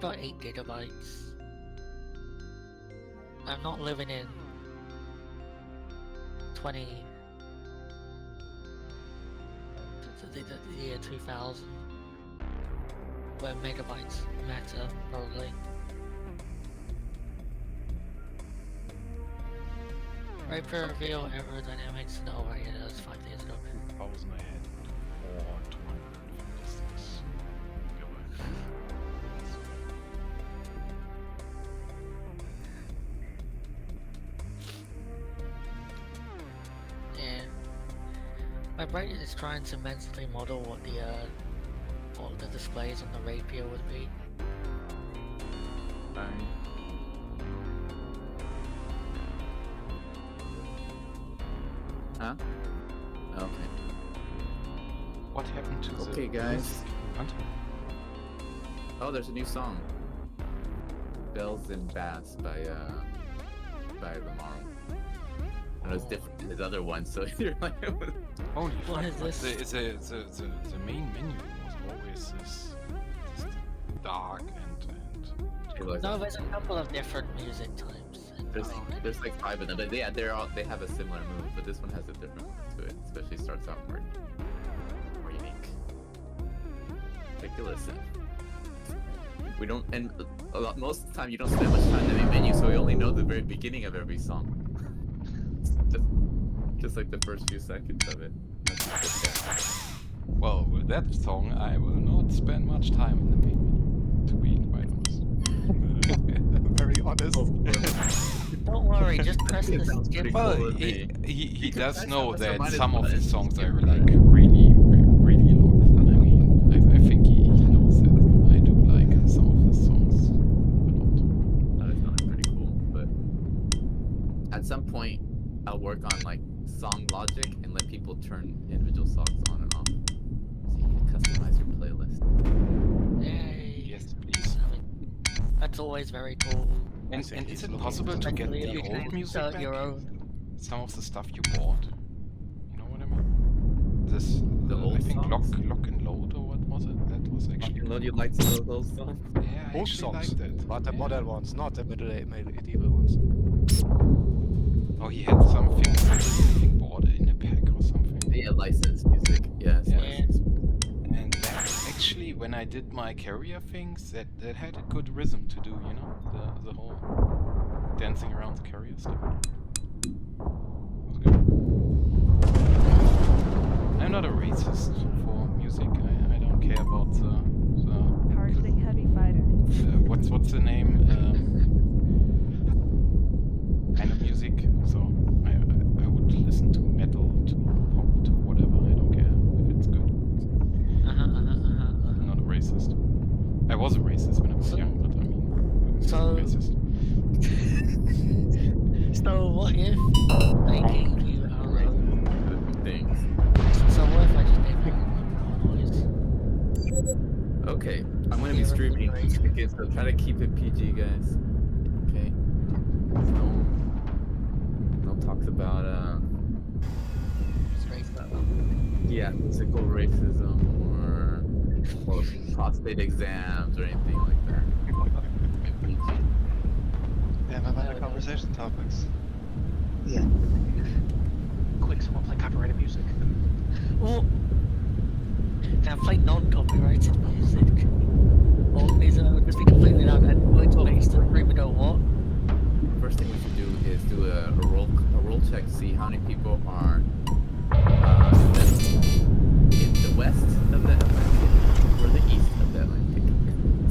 got 8 gigabytes. I'm not living in 20... the year 2000, where megabytes matter, probably. Right for reveal aerodynamics? No, right, yeah, that was 5 days ago. 2000 I had 456 gigabytes. Yeah. My brain is trying to mentally model what the displays on the Rapier would be. Huh? Okay. What happened to the Okay, guys. music? What? Oh, there's a new song. Bells and Bass by Lamaro. And it's different than his other one, so you're like, Holy What fuck, is but this? The main menu was always this dark and you're like, No, there's a couple of different music types. there's like 5 of them, but they have a similar move, but this one has a different one to it. Especially starts out more unique. Take a listen. We don't, and most of the time you don't spend much time in the main menu, so we only know the very beginning of every song. just like the first few seconds of it. well, with that song I will not spend much time in the main menu, to be quite honest. Very honest. Don't worry, just press the Sounds skip pretty Well, cool with he me. does press know that that plus or some of minus his songs button, are skip like right. really long. I mean, I think he knows it. I do like some of his songs a lot. That is not pretty cool, but at some point I'll work on like song logic and let people turn individual songs on and off, so you can customize your playlist. Yay. Yes, please. I mean, that's always very cool. And think is he's it looking possible to get Especially if the you can old music start back? your own. Some of the stuff you bought. You know what I mean? This, The I old think songs? Lock and Load or what was it? That was actually. Load, you like some of those songs? Yeah, I Old actually songs, liked it. but the Yeah. modern ones, not the medieval ones. Oh, he had something I think bought in a pack or something. Yeah, licensed music. Yes. Yeah. Licensed. And that actually, when I did my carrier things, that had a good rhythm to do, you know, the whole dancing around the carrier stuff. Was good. I'm not a racist for music. I don't care about the Targeting heavy fighter. what's the name kind of music. So I would listen to metal, to pop, to whatever. I don't care if it's good. I'm not a racist. I was a racist when I was young, but I mean, I'm still a racist. So what if I gave you Things. So what if I just gave you noise? Okay, I'm gonna be streaming. Okay, so try to keep it PG, guys. Okay. No talks about yeah, physical racism or prostate exams or anything like that. PG. Yeah, have other conversation topics. Yeah. Quick, someone play copyrighted music. Well, can I play non-copyrighted music? Or is it just be completely out and going to waste and even know what? First thing we should do is do a roll check to see how many people are in the west of the Atlantic or the east of the Atlantic.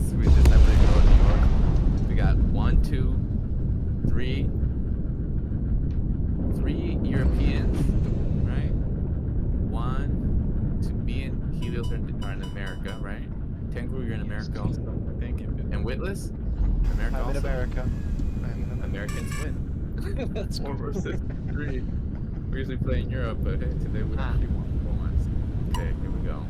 So we just have to go to New York. We got 1, 2, 3 Europeans, right? 1, 2, me and Helios are in America, right? Tengu, you're in America also, I think. And Witless? America I'm in also? America. Americans win. That's 4 versus 3. We usually play in Europe, but hey, today we actually won for once. Okay, here we go.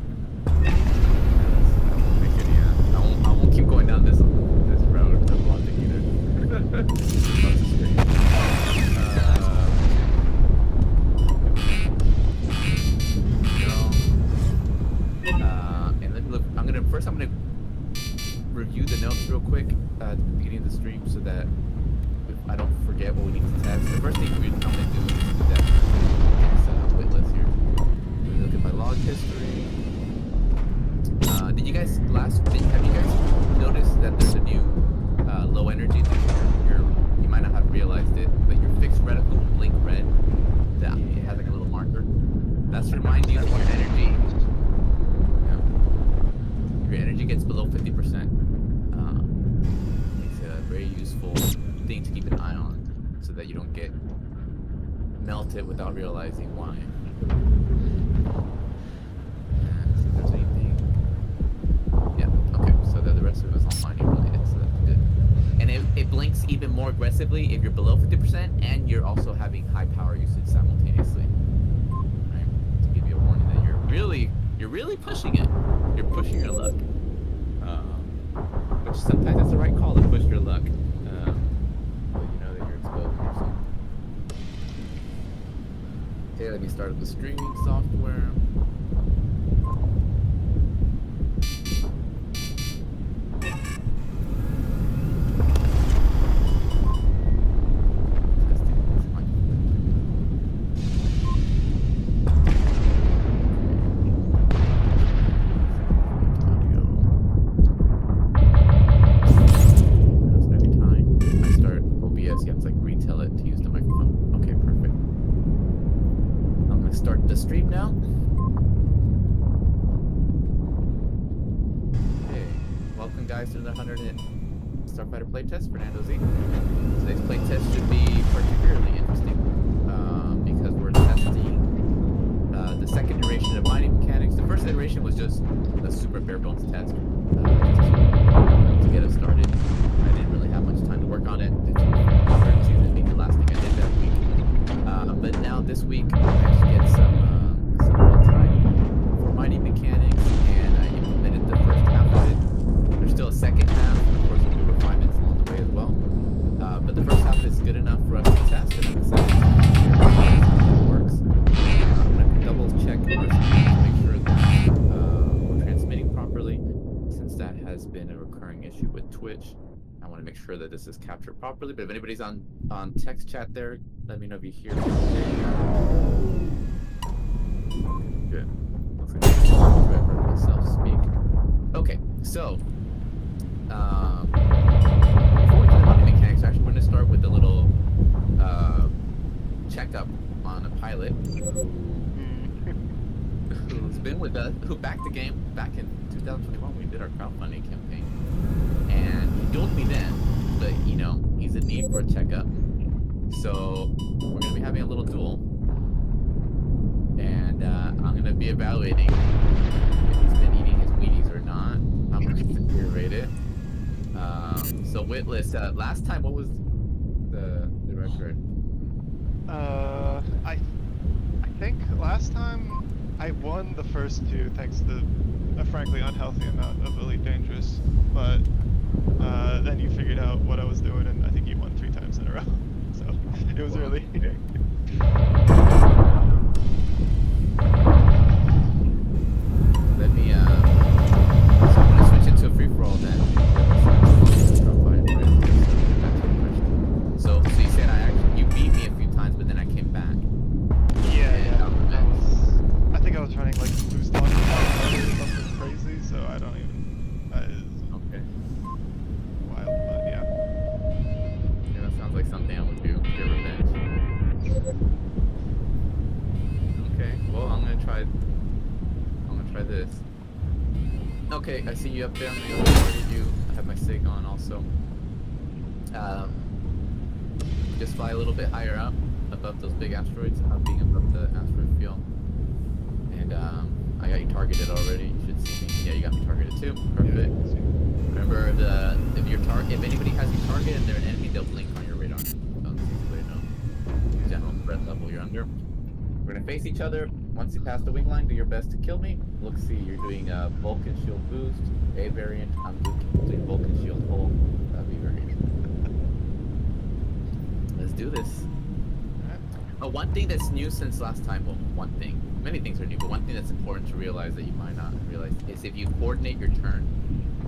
I won't keep going down this road of logic either. Across the street. And let me look. I'm gonna review the notes real quick at the beginning of the stream so that I don't forget what we need to test. The first thing I'm gonna do is do that. It's Witless here. Let me look at my log history. Did you guys have you guys noticed that there's a new low energy thing? You might not have realized it, but your fixed reticle will blink red. It has like a little marker. That's to remind you that your energy gets below 50%. It's a very useful thing to keep an eye on so that you don't get melted without realizing why. See if there's anything. Yeah, okay, so the rest of it was all mining related, so that's good. And it blinks even more aggressively if you're below 50% and you're also having high power usage simultaneously. Right? To give you a warning that you're really pushing it. You're pushing your luck. Which sometimes it's the right call to push your luck. But you know that you're exposed to yourself. Okay, let me start up the streaming software. Playtest, Fernando Z. Today's playtest should be particularly interesting because we're testing the second iteration of mining mechanics. The first iteration was just a super bare bones test to get us started. I didn't really have much time to work on it. It's being the last thing I did that week. But now this week I managed to get some real time for mining mechanics, and I implemented the first half of it. There's still a second half. Of course, we'll do refinements along the way as well. But the first half is good enough for us to test, and I'm excited to hear how it works. I'm going to double check our screen to make sure that we're transmitting properly, since that has been a recurring issue with Twitch. I want to make sure that this is captured properly, but if anybody's on text chat there, let me know if you hear me. Good. Looks like I heard myself speak. Okay, so before we do the mining mechanics, actually, we're going to start with a little checkup on a pilot who's been with us, who backed the game back in 2021 when we did our crowdfunding campaign. And he told me then, but you know, he's in need for a checkup. So we're going to be having a little duel. And I'm going to be evaluating if he's been eating his Wheaties or not. I'm going to rate it. So Witless, last time, what was the record? I think last time I won the first two thanks to a frankly unhealthy amount of Elite Dangerous, but then you figured out what I was doing, and I think you won 3 times in a row. So it was really. Let me. So I'm gonna switch it to a free for all then. So you said you beat me a few times, but then I came back. Yeah. I think I was running like boost on or something crazy, so I don't even. Okay. Wild, but yeah. Yeah, that sounds like something I would do. Get revenge. Okay. Well, I'm gonna try this. Okay, I see you up there on the other part of you. I have my SIG on also. Just fly a little bit higher up, above those big asteroids, being above the asteroid field. And I got you targeted already. You should see me. Yeah, you got me targeted too. Perfect. Yeah, Remember, if anybody has you targeted and they're an enemy, they'll blink on your radar. So this is the way to know general threat level you're under. We're gonna face each other. Once you pass the wing line, do your best to kill me. Look, see, you're doing a Vulcan shield boost, A variant. I'm doing Vulcan shield hull, B variant. Let's do this. One thing that's new since last time, well, one thing, many things are new, but one thing that's important to realize that you might not realize is if you coordinate your turn,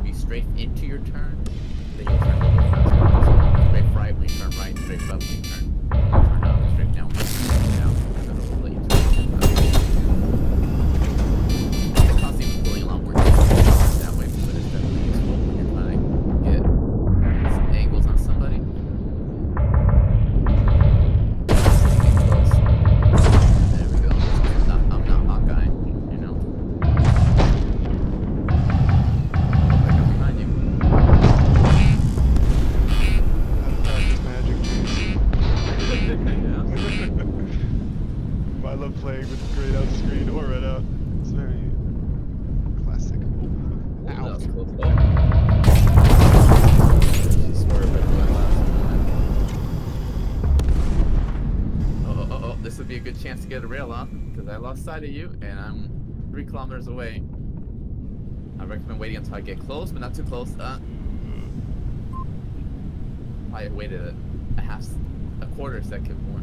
you strafe into your turn, then you'll turn a little faster. So strafe right when you turn right, strafe up when you turn up, strafe down when you turn down. So it'll let you turn up. The cost even pulling a lot more that way, but it's definitely useful when you're trying to get some angles on somebody. Get close. There we go. I'm not Hawkeye, you know. Behind you. How to practice magic. Yeah. I love playing with grayed out screen or red out. It's very classic. Ooh, that Ow. was close. She swerved at the last moment. Oh, this would be a good chance to get a rail off, because I lost sight of you, and I'm 3 kilometers away. I recommend waiting until I get close, but not too close. I waited a quarter second more.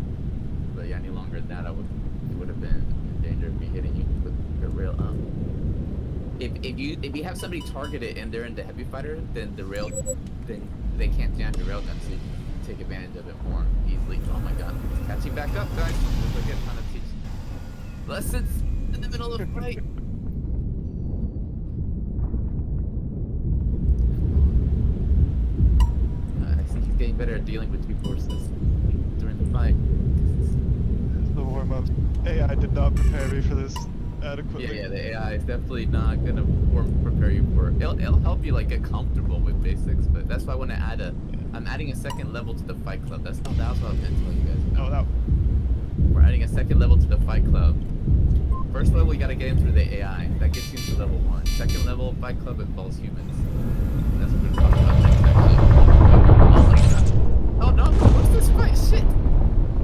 But yeah, any longer than that, it would have been in danger of me hitting you with the rail up. If you have somebody targeted and they're in the heavy fighter, then they can't jam your rail gun, so you can take advantage of it more easily. Oh my god, it's catching back up, guys. We're again trying to teach lessons in the middle of the fight. I think he's getting better at dealing with 2 forces during the fight. The warm up. AI did not prepare me for this adequately. Yeah, the AI is definitely not gonna prepare you for it. It'll help you like get comfortable with basics, but that's why I want to I'm adding a 2nd level to the Fight Club. That was what I was going to tell you guys. Oh, that. We're adding a 2nd level to the Fight Club. 1st level, you gotta get into the AI. That gets you to level 1. 2nd level, Fight Club involves humans. That's what we're talking about next, actually. Oh my god. Oh no, what's this fight? Shit!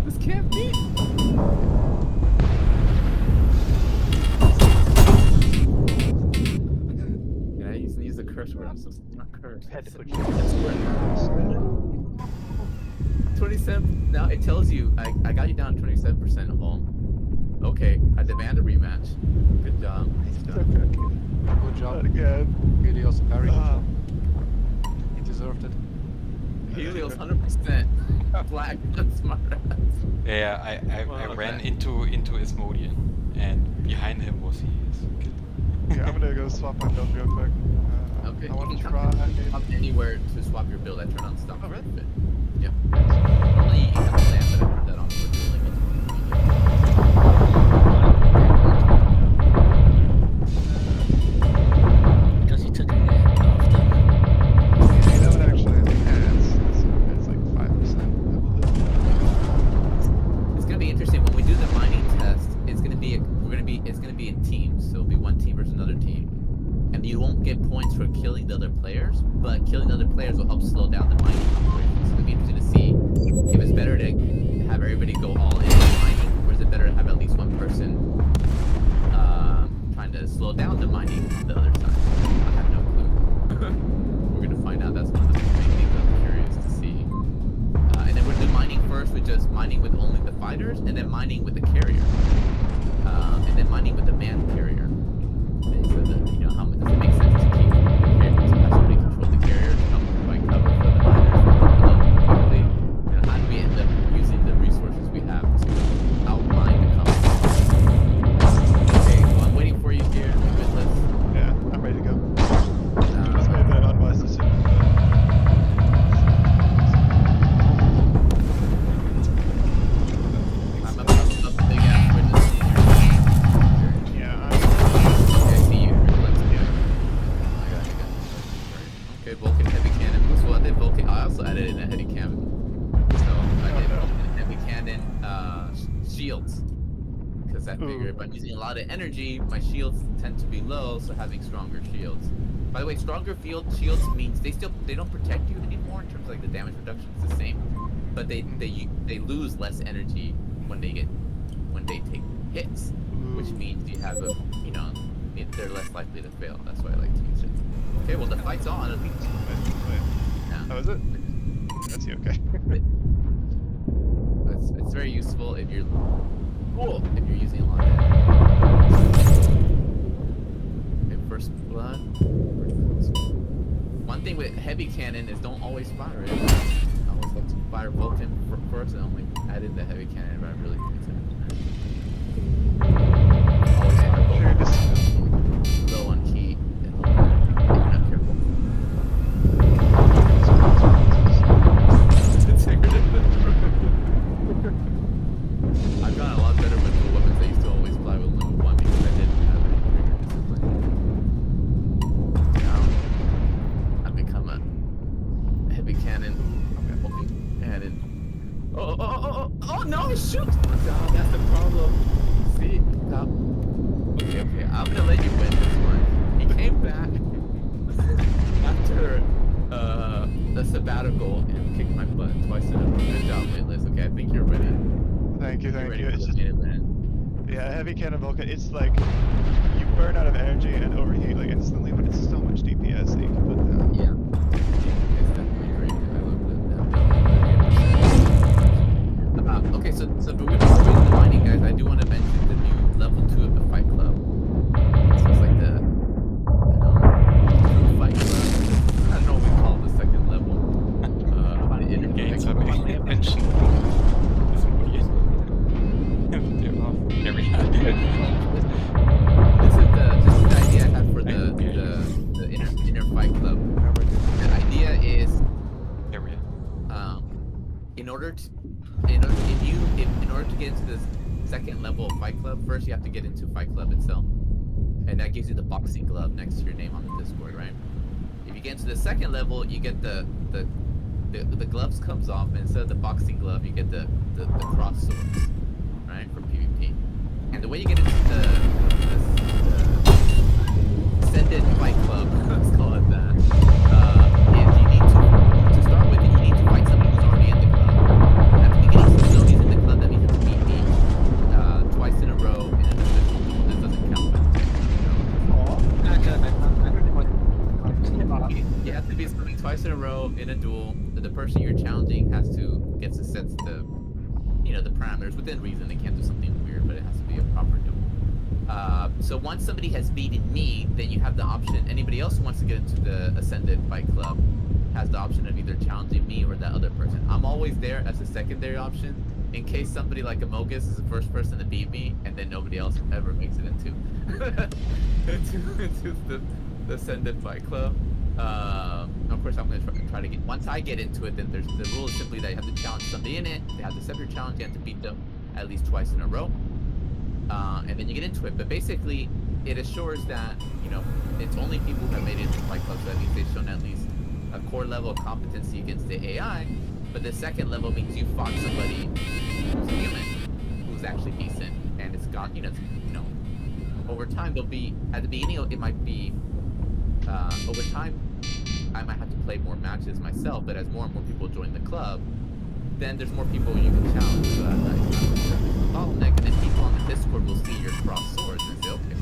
This can't be. Yeah, I used to use the curse word. I'm so not curse. Had to put 27. Now it tells you I got you down 27% home. Okay, I demand a rematch. Good job. Good Not job. again. Helios, very good Ah. job. He deserved it. Helios 100% black smart ass. Yeah, I Well, ran okay. into Asmodian, and behind him was his kid. Yeah, I'm gonna go swap my build real quick. Okay, I want you to can try. come anywhere to swap your build. I turn on stop. Oh, really? Yep. Only you have to land, but I turned that on for dueling. Because he took a hit after. Yeah, that would actually enhance. It's like 5%. It's gonna be interesting when we do the mining test. It's gonna be in teams, so it'll be one team versus another team, and you won't get points for killing the other players, but killing the other players will help slow down the mining operation. So it'll be interesting to see if it's better to have everybody go all in on mining, or is it better to have at least one person trying to slow down the mining on the other side. I have no clue. We're gonna find out. That's one of the main things I'm curious to see. And then we're doing mining first with just mining with only the fighters, and then mining with the carrier. And then mining with the manned carrier. And so that, how much does it make sense to keep the carrier, to have somebody control the carrier to help provide cover for the miners quickly? How do we end up using the resources we have to outmine the company? Okay, well, I'm waiting for you here, Witless. Yeah, I'm ready to go. Just made that unwise decision. I'm up the big ass Witless here. Yeah, Okay, I see you. Let's go. I got you. Okay, Vulcan heavy cannon. So I did Vulcan. I also added in a heavy cannon. So I did Vulcan heavy cannon shields. Because I figured if I'm using a lot of energy, my shields tend to be low, so having stronger shields. By the way, stronger shields means they don't protect you anymore in terms of like the damage reduction is the same, but they lose less energy when they take hits, which means you have they're less likely to fail. That's why I like to use it. Okay, well the fight's on. Yeah. Oh, is it? That's okay. It's very useful if you're using a lot of energy. Okay, first blood. Pretty close. thing with heavy cannon is don't always fire it. I always like to fire Vulcan first and only add in the heavy cannon if I really think it's it. Always fire Sure, Vulcan. just Low on key. And you're not careful. I've gotten a lot better with the weapons I used to always fly with level 1 because I didn't have any trigger discipline. Now, I've become a heavy cannon. Cannon. Oh, no, shoot! Oh, that's the problem. See? Stop. Okay, I'm gonna let you win this one. He came back after the sabbatical and kicked my butt twice in a row. Good job, Waitlist. Okay, I think you're ready. thank you, You're thank ready you. for It's the just, main event. yeah, heavy cannon Vulcan. It's like you burn out of energy and overheat like instantly, but it's so much DPS that you can put down. Yeah. It's definitely great. I love that. Okay, so before we start the mining, guys, I do want to mention the new level 2 of the Fight Club. So it's like the, Fight Club. I don't know what we call the second level. Gates are Fight being Club. mentioned. This is the idea I had for the inner Fight Club. The idea is Area. in order to get into this second level of Fight Club, first you have to get into Fight Club itself, and that gives you the boxing glove next to your name on the Discord, right? If you get into the second level, you get the gloves comes off, and instead of the boxing glove, you get the cross swords, right, for PvP. And the way you get into the Ascended Fight Club, let's call it that, is you need to start with it, you need to fight somebody who's already in the club. At the beginning, since nobody's in the club, that means you have to beat me twice in a row in an official duel. This doesn't count. You have to beat somebody twice in a row in a duel. The person you're challenging gets to set the parameters within reason. They can't do something weird, but it has to be a proper duel. So once somebody has beaten me, then you have the option. Anybody else who wants to get into the Ascended Fight Club has the option of either challenging me or that other person. I'm always there as a secondary option in case somebody like Amogus is the first person to beat me, and then nobody else ever makes it into the Ascended Fight Club. Of course, I'm gonna try to get. Once I get into it, then the rule is simply that you have to challenge somebody in it. They have to accept your challenge. You have to beat them at least twice in a row, and then you get into it. But basically, it assures that it's only people who have made it into Fight Club. So that means they've shown at least a core level of competency against the AI. But the second level means you fought somebody who's human, who's actually decent, and it's got over time there'll be at the beginning it might be. Over time, I might have to play more matches myself, but as more and more people join the club, then there's more people you can challenge. So that's a bottleneck, and then people on the Discord will see your cross swords and say, okay,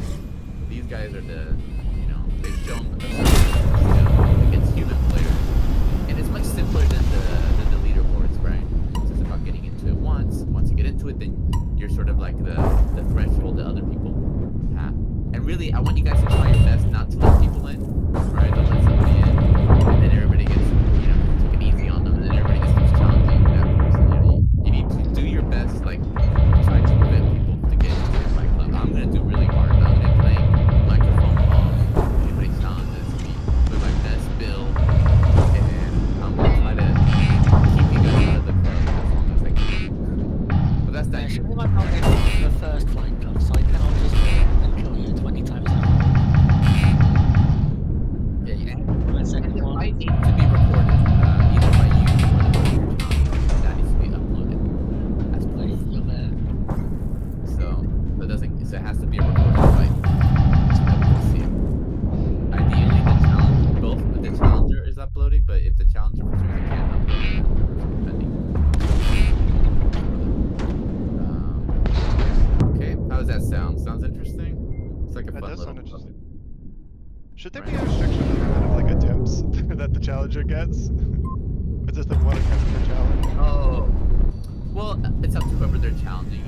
these guys are they've shown themselves against human players. And it's much simpler than the leaderboards, right? It's just about getting into it once. Once you get into it, then you're sort of like the threshold that other people have. And really, I want you guys to try your best not to let people in, right? Don't let somebody in, and then everybody gets, take it easy on them, and then everybody just keeps challenging that person. You need to do your best, like, try to prevent people to get into the Fight Club. I'm gonna do really hard about it, playing microphone off. Anybody challenges me with my best build, and I'm gonna try to keep you guys out of the club as long as I can. But that's that. Actually, I'm not in the first Fight Club, so I cannot just win and kill you 20 times in a row. Yeah. The second And it one. might need to be recorded, either by you or the person you're challenging. That needs to be uploaded as Wait, proof. you're there. So it has to be a recorded fight so that we can see it. Ideally, the challenger is uploading, but if the challenger for some reason can't upload it, depending. Okay, how does that sound? Sounds interesting? It's like a That fun does little sound club. interesting. Should there be a restriction on the amount of like attempts that the challenger gets? Or just the one attempt per challenge? Oh, well, it's up to whoever they're challenging.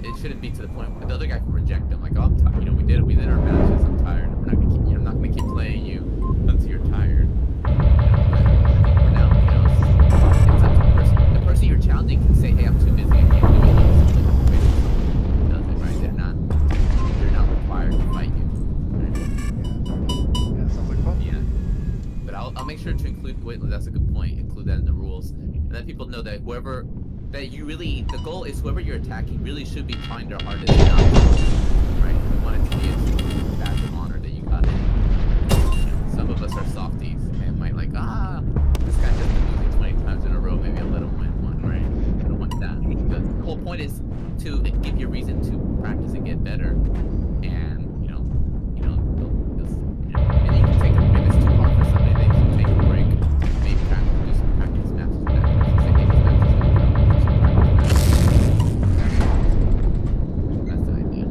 It shouldn't be to the point where the other guy can reject them. Like, oh, I'm tired. We did our matches. I'm tired. I'm not gonna keep playing you until you're tired. I'll make sure to include. Wait, that's a good point. Include that in the rules, and let people know that whoever that you really the goal is whoever you're attacking really should be trying their hardest not to lose, right? You want it to be a badge of honor that you got it. Some of us are softies and might like this guy has been losing 20 times in a row. Maybe I'll let him win one, right? I don't want that. The whole point is to give you a reason to practice and get better, and and you can take a, if it's too hard for somebody, they should take a break, maybe do some practice matches with that person. Say, hey, this match is not good, do some practice matches. That's the idea.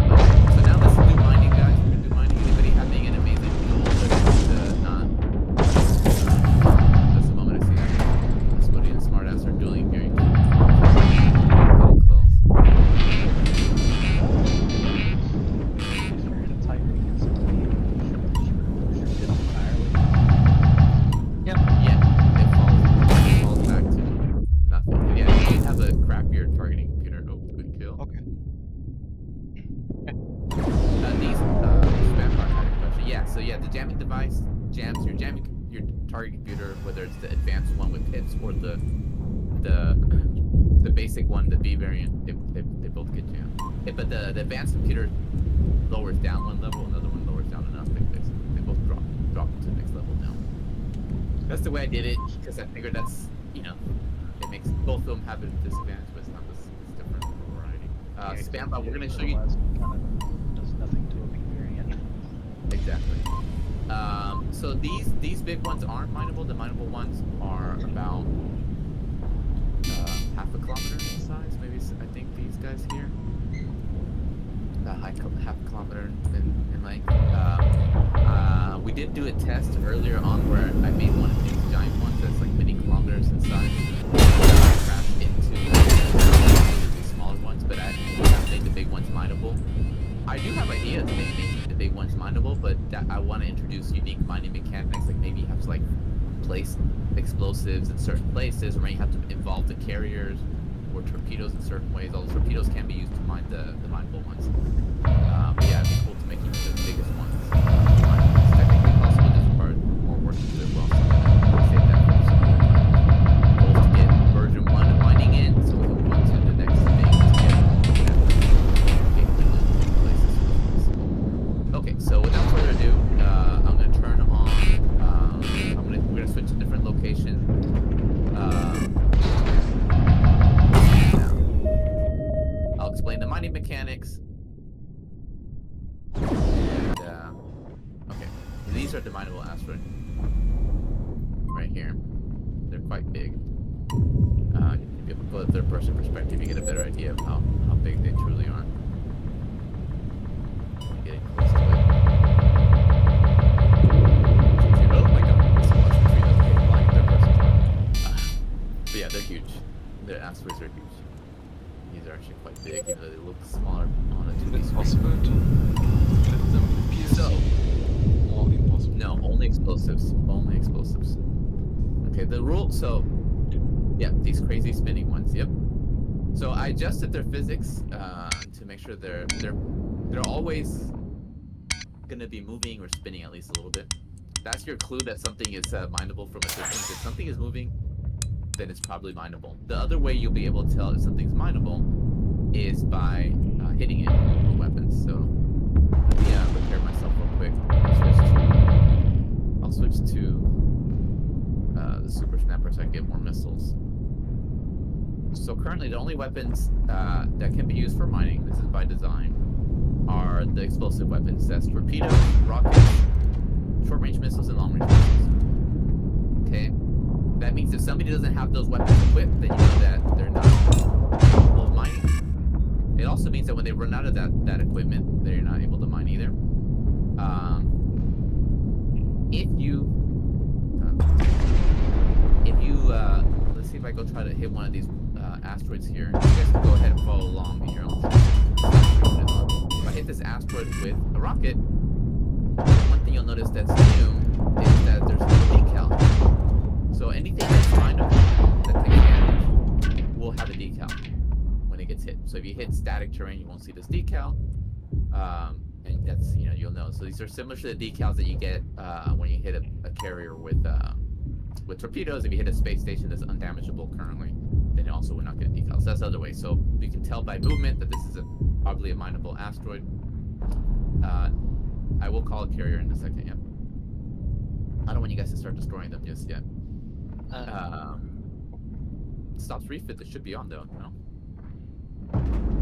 Okay, so now let's do mining, guys. We're gonna do mining. Anybody having an amazing duel or not? Just a moment, I see that. Somebody and Smartass are dueling here. Getting close. Yep. Yeah, it falls back to nothing. Yeah, you have a crappier targeting computer. Oh, good kill. Okay. These spam bar had a question. Yeah, so yeah, the jamming device jams your target computer, whether it's the advanced one with hits or the basic one, the B variant. They both get jammed. Yeah, but the advanced computer lowers down one level, another one lowers down another. They both drop to the next level down. That's the way I did it, because I figured that's, it makes both of them have a disadvantage, but it's not this, it's different variety. Spam bot, we're going to show you. Does nothing to a big variant. Exactly. So these big ones aren't mineable. The mineable ones are about half a kilometer in size. Maybe I think these guys here. Half a kilometer in length. We did do a test earlier on where I made one of these giant ones that's like many kilometers in size. Crashed into these smaller ones, but I made the big ones mineable. I do have ideas of making the big ones mineable, but I want to introduce unique mining mechanics, like maybe you have to like place explosives in certain places, or maybe you have to involve the carriers or torpedoes in certain ways. All the torpedoes can be used to mine the mineable ones. But yeah, it'd be cool to make even the biggest ones. It's technically possible, just require more work to do it well. So I'm gonna save that for some other time. Goal is to get version 1 of mining in, so we can move on to the next thing to get places. Okay, so without further ado, I'm gonna turn on. We're gonna switch to different locations. I'll explain the mining mechanics. And, okay, these are the mineable asteroid. Right here. They're quite big. If you go to third-person perspective, you get a better idea of how big they truly are. Getting close to it. Oh my god, this watch between us being flying third person. But yeah, they're huge. Their asteroids are huge. These are actually quite big, even though they look smaller on a 2D Is it screen. possible to let them pierce? So, Or impossible? no, only explosives. Only explosives. Okay, the rule. So, yeah, these crazy spinning ones. Yep. So I adjusted their physics to make sure they're always gonna be moving or spinning at least a little bit. That's your clue that something is mineable from a distance. If something is moving, then it's probably mineable. The other way you'll be able to tell if something's mineable is by hitting it with weapons. So let me prepare myself real quick. I'll switch to the Super Snapper so I can get more missiles. So currently the only weapons that can be used for mining, this is by design, are the explosive weapons. That's torpedoes, rockets, short-range missiles, and long-range missiles. Okay? That means if somebody doesn't have those weapons equipped, then you know that they're not capable of mining. It also means that when they run out of that equipment, they're not able to mine either. Let's see if I go try to hit one of these asteroids here. You guys can go ahead and follow along in your own. If I hit this asteroid with a rocket, one thing you'll notice that's new is that there's no decal. So anything that's mineable that takes damage will have a decal when it gets hit. So if you hit static terrain, you won't see this decal. And that's, you'll know. So these are similar to the decals that you get when you hit a carrier with torpedoes. If you hit a space station that's undamageable currently, then it also will not get decals. So that's the other way. So we can tell by movement that this is probably a mineable asteroid. I will call a carrier in a second. Yeah. I don't want you guys to start destroying them just yet. Stops refit. That should be on though. No.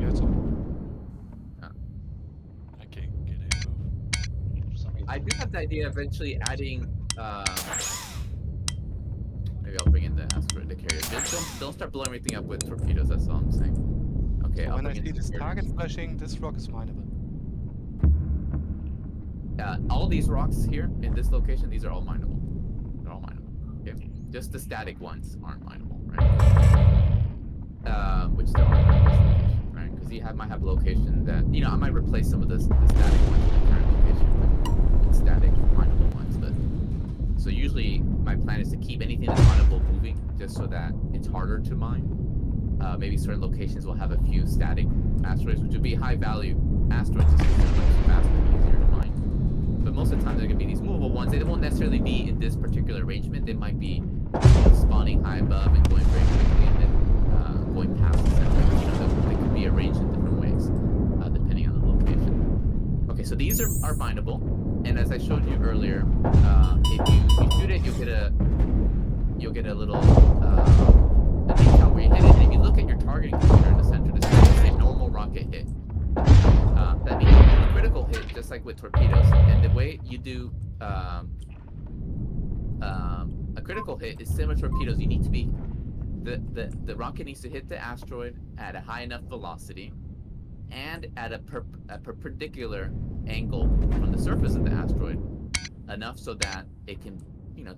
Yeah, it's on. I can't get it. For some reason. I do have the idea of eventually adding. Maybe I'll bring in the asteroid, the carrier. Just don't start blowing everything up with torpedoes. That's all I'm saying. Okay. So I'll when I bring in see the this carrier. target flashing, this rock is mineable. All these rocks here in this location, these are all mineable. They're all mineable. Okay. Just the static ones aren't mineable, right? Which there are in this location, right? Because you might have a location that I might replace some of the static ones in the current location with static mineable ones. But so usually my plan is to keep anything that's mineable moving, just so that it's harder to mine. Maybe certain locations will have a few static asteroids, which would be high value asteroids, just because they're much faster and easier to mine. But most of the time, they're going to be these movable ones. They won't necessarily be in this particular arrangement. They might be spawning high above and going very quickly, and then going past the center. They could be arranged in different ways, depending on the location. Okay, so these are mineable, and as I showed you earlier, if you shoot it, you'll get a little a decal where you hit it. And if you look at your targeting computer in the center, this is a normal rocket hit. That means a critical hit, just like with torpedoes. And the way you do a critical hit is similar to torpedoes. You need to be the rocket needs to hit the asteroid at a high enough velocity and at a perpendicular angle from the surface of the asteroid, enough so that it can,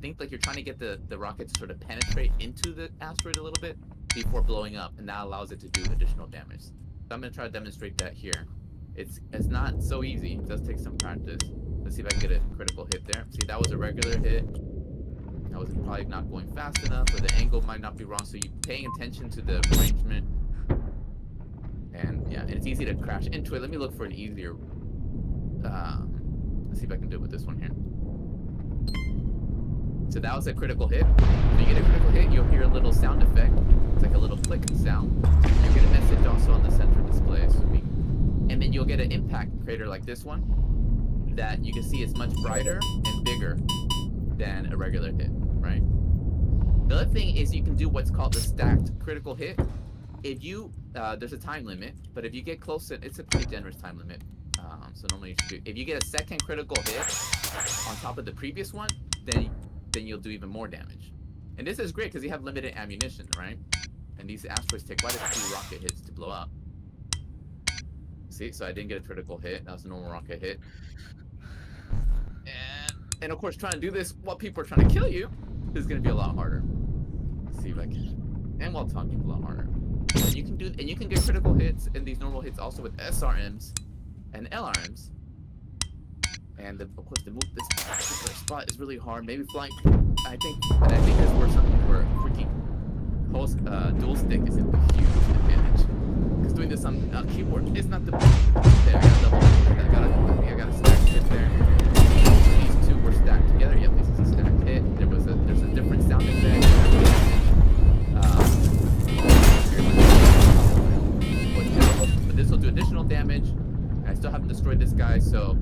think like you're trying to get the rocket to sort of penetrate into the asteroid a little bit before blowing up, and that allows it to do additional damage. So I'm going to try to demonstrate that here. It's not so easy. It does take some practice. Let's see if I can get a critical hit there. See, that was a regular hit. I was probably not going fast enough, or the angle might not be wrong. So you're paying attention to the arrangement. And yeah, and it's easy to crash into it. Let me look for an easier. Let's see if I can do it with this one here. So that was a critical hit. When you get a critical hit, you'll hear a little sound effect. It's like a little clicking sound. You'll get a message also on the center display, assuming. And then you'll get an impact crater like this one that you can see is much brighter and bigger than a regular hit, right? The other thing is you can do what's called the stacked critical hit. If you, there's a time limit, but if you get close to, it's a pretty generous time limit. So normally you should do, if you get a second critical hit on top of the previous one, then you'll do even more damage. And this is great because you have limited ammunition, right? And these asteroids take quite a few rocket hits to blow up. See, so I didn't get a critical hit. That was a normal rocket hit. And of course, trying to do this while people are trying to kill you is going to be a lot harder. Let's see if I can. And while talking, a lot harder. And you can get critical hits and these normal hits also with SRMs and LRMs. And of course, to move this particular spot is really hard. Maybe flying. I think that's where freaking dual stick is a huge advantage. Because doing this on keyboard is not the best. There, I got a stacked hit there. These two were stacked together. Yep, this is a stacked hit. There's a different sound effect. But this will do additional damage. I still haven't destroyed this guy, so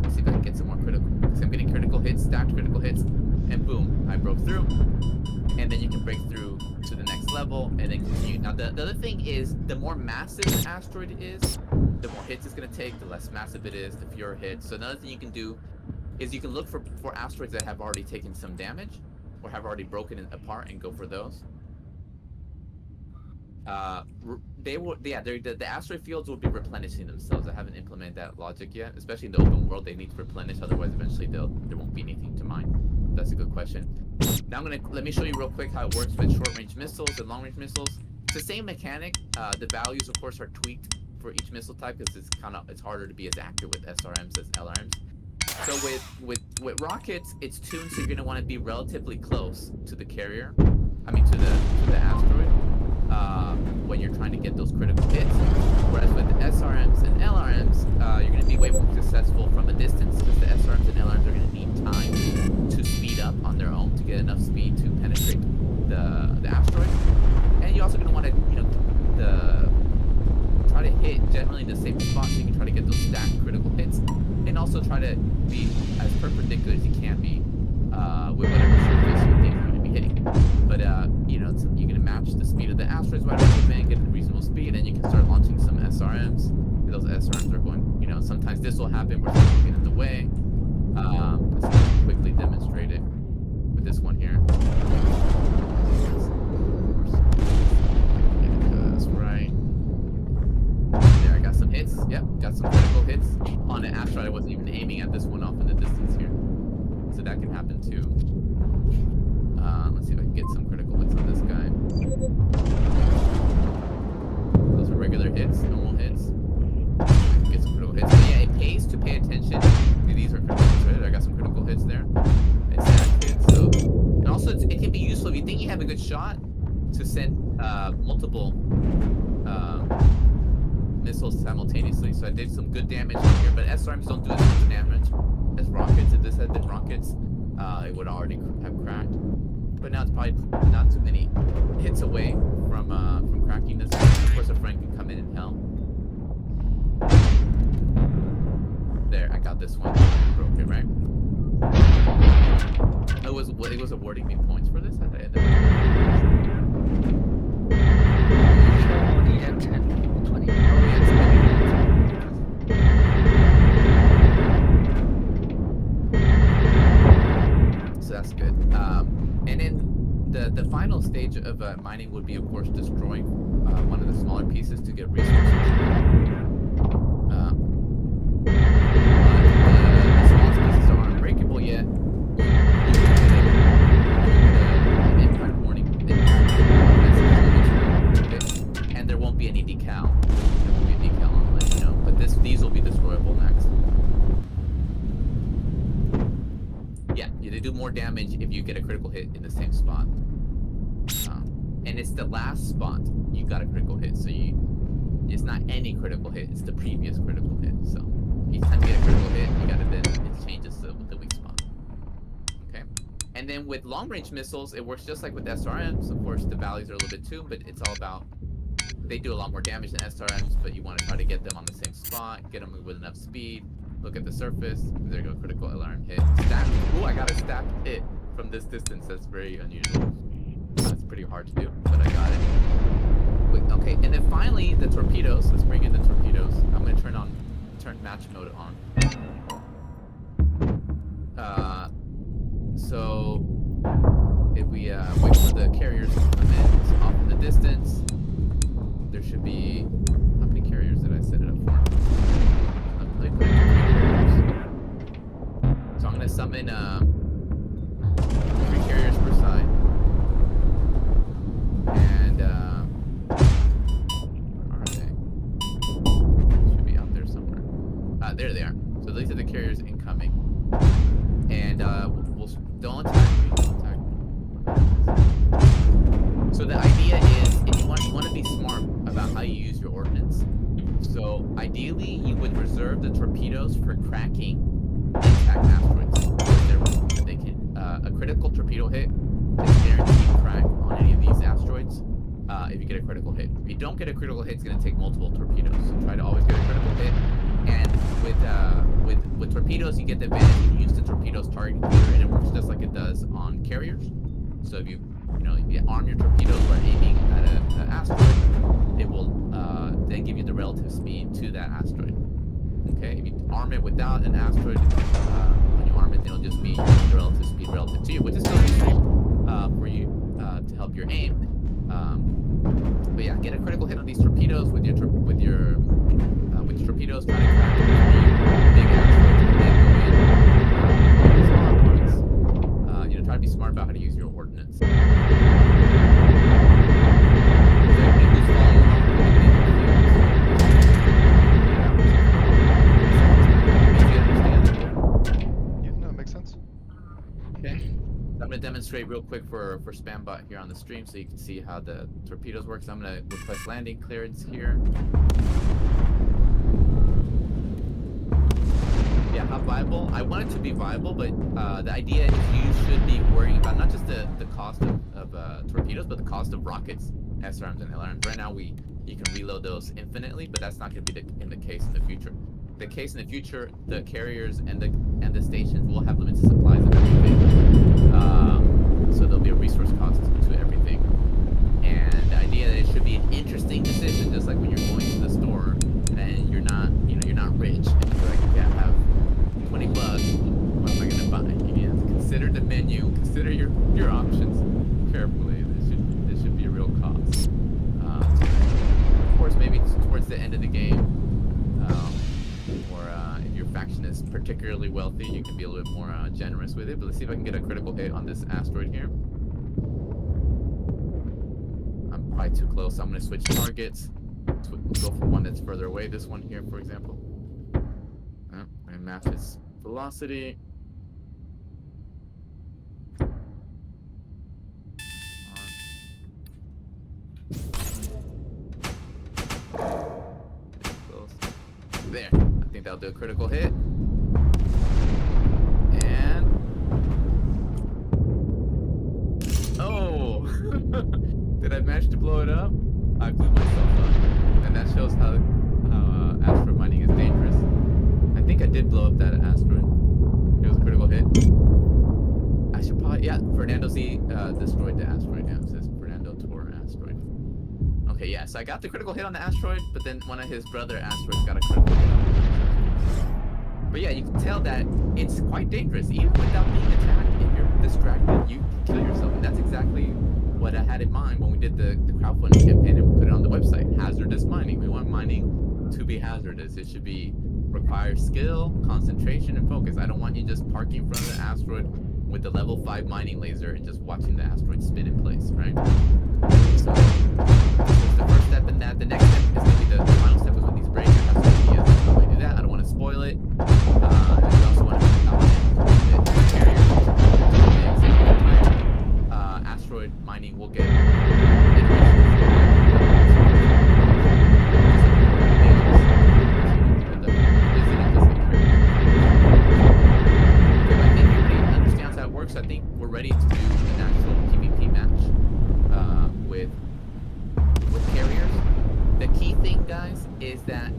let's see if I can get some more critical. Because I'm getting critical hits, stacked critical hits, and boom, I broke through. And then you can break through to the next level and then continue. Now the other thing is, the more massive an asteroid is, the more hits it's going to take. The less massive it is, the fewer hits. So another thing you can do is you can look for asteroids that have already taken some damage or have already broken it apart and go for those. The asteroid fields will be replenishing themselves. I haven't implemented that logic yet, especially in the open world. They need to replenish, otherwise eventually there won't be anything to mine. That's a good question. Now let me show you real quick how it works with short-range missiles and long-range missiles. It's the same mechanic. The values, of course, are tweaked for each missile type because it's harder to be as accurate with SRMs as LRMs. So with rockets, it's tuned so you're gonna want to be relatively close to the carrier. I mean to the asteroid. When you're trying to get those critical hits. Whereas with the SRMs and LRMs, you're going to be way more successful from a distance because the SRMs and LRMs are going to need time to speed try to be as perpendicular as you can be with whatever surface you think you're going to be hitting. But you know, you're going to match the speed of the asteroids right off the bat, get a reasonable speed, and you can start launching some SRMs. Those SRMs are going, you know, sometimes this will happen where something get in the way. Let's quickly demonstrate it with this one here. That's right. There, I got some hits. Yep, got some critical hits on an asteroid. I wasn't even aiming at this one off in the distance here. So that can happen too. Let's see if I can get some critical hits on this guy. Those are regular hits, normal hits. Get some critical hits. But yeah, it pays to pay attention. These are critical hits, right? I got some critical hits there. It's that hit, so. And also, it can be useful if you think you have a good shot to send multiple missiles simultaneously. So I did some good damage here, but SRMs don't do as much damage as rockets. If this had been rockets, it would already have cracked. But now it's probably not too many hits away from cracking this. Of course, a friend can come in and help. There, I got this one. Broke it, right? It was awarding me points for this. I ended up. Sure, you had 10 or 20. Oh, yeah, so that's good. And then the final stage of mining would be, of course, destroying one of the smaller pieces to get resources. The smallest pieces are unbreakable yet. Impact warning. And there won't be any decal. There won't be a decal on the list, you know. But these will be destroyable next. Yeah, they do more damage if you get a critical hit in the same spot. And it's the last spot you got a critical hit, so it's not any critical hit, it's the previous critical hit. So each time you get a critical hit, you gotta then it changes the weak spot. Okay. And then with long range missiles, it works just like with SRMs. Of course, the values are a little bit tuned, but it's all about they do a lot more damage than SRMs, but you want to try to get them on the same spot, get them with enough speed. Look at the surface. There you go, critical alarm hit. Stacked. Ooh, I got a stacked hit from this distance. That's very unusual. That's pretty hard to do, but I got it. Wait, okay, and then finally the torpedoes. Let's bring in the torpedoes. I'm gonna turn match mode on. So if we wait for the carriers to come in, it's off in the distance. There should be how many carriers did I set it up for? Let me put in 3 carriers. So I'm gonna summon 3 carriers per side. And where are they? Should be out there somewhere. There they are. So these are the carriers incoming. And don't attack me. Don't attack me. So the idea is, if you want to be smart about how you use your ordnance. So ideally, you would reserve the torpedoes for cracking intact asteroids. They can a critical torpedo hit is guaranteed to crack on any of these asteroids. If you get a critical hit. If you don't get a critical hit, it's going to take multiple torpedoes. So try to always get a critical hit. And with torpedoes, you get the advantage. You use the torpedoes target computer, and it works just like it does on carriers. So if you arm your torpedoes by aiming at an asteroid, it will then give you the relative speed to that asteroid. Okay, if you arm it without an asteroid, when you arm it, it'll just be the relative speed relative to you, which is still useful for you to help your aim. But yeah, get a critical hit on these torpedoes with your torpedoes. Try to crack the big asteroids and then go in smaller ones. Try to be smart about how to use your ordnance. I'm going to demonstrate real quick for Spambot here on the stream so you can see how the torpedoes work. So I'm going to request landing clearance here. Yeah, how viable? I want it to be viable, but the idea is you should be worrying about not just the cost of torpedoes, but the cost of rockets, SRMs, and LRMs. Right now, you can reload those infinitely, but that's not going to be the case in the future. the case in the future, the carriers and the stations will have limited supplies of everything. So there'll be a resource cost to everything. And the idea that it should be an interesting decision, just like when you're going to the store and you're not rich and you're like, okay, I have 20 bucks. What am I gonna buy? You have to consider the menu, consider your options carefully. This should be a real cost. Of course, maybe towards the end of the game, or if your faction is particularly wealthy, you can be a little bit more generous with it. But let's see if I can get a critical hit on this asteroid here. I'm probably too close, so I'm gonna switch targets. Go for one that's further away. This one here, for example. And match its velocity. There. I think that'll do a critical hit. And oh, did I manage to blow it up? I blew myself up, and that shows how asteroid mining is dangerous. I think I did blow up that asteroid. It was a critical hit. I should probably, yeah. Fernando Z destroyed the asteroid. Yeah, it says Fernando tore asteroid. Okay, yeah. So I got the critical hit on the asteroid, but then one of his brother asteroids got a critical hit. But yeah, you can tell that it's quite dangerous. Even without being attacked, if you're distracted, you can kill yourself. And that's exactly what I had in mind when we did the crowdfunding campaign and we put it on the website. Hazardous mining. We want mining to be hazardous. It should require skill, concentration, and focus. I don't want you just parking in front of the asteroid with the level 5 mining laser and just watching the asteroid spin in place, right? So that's the first step in that. The next step is going to be the final step is when these break. I have some ideas on how we do that. I don't want to spoil it. And we also want to asteroid mining will get so I think we're ready to do an actual PvP match with carriers. The key thing, guys, is that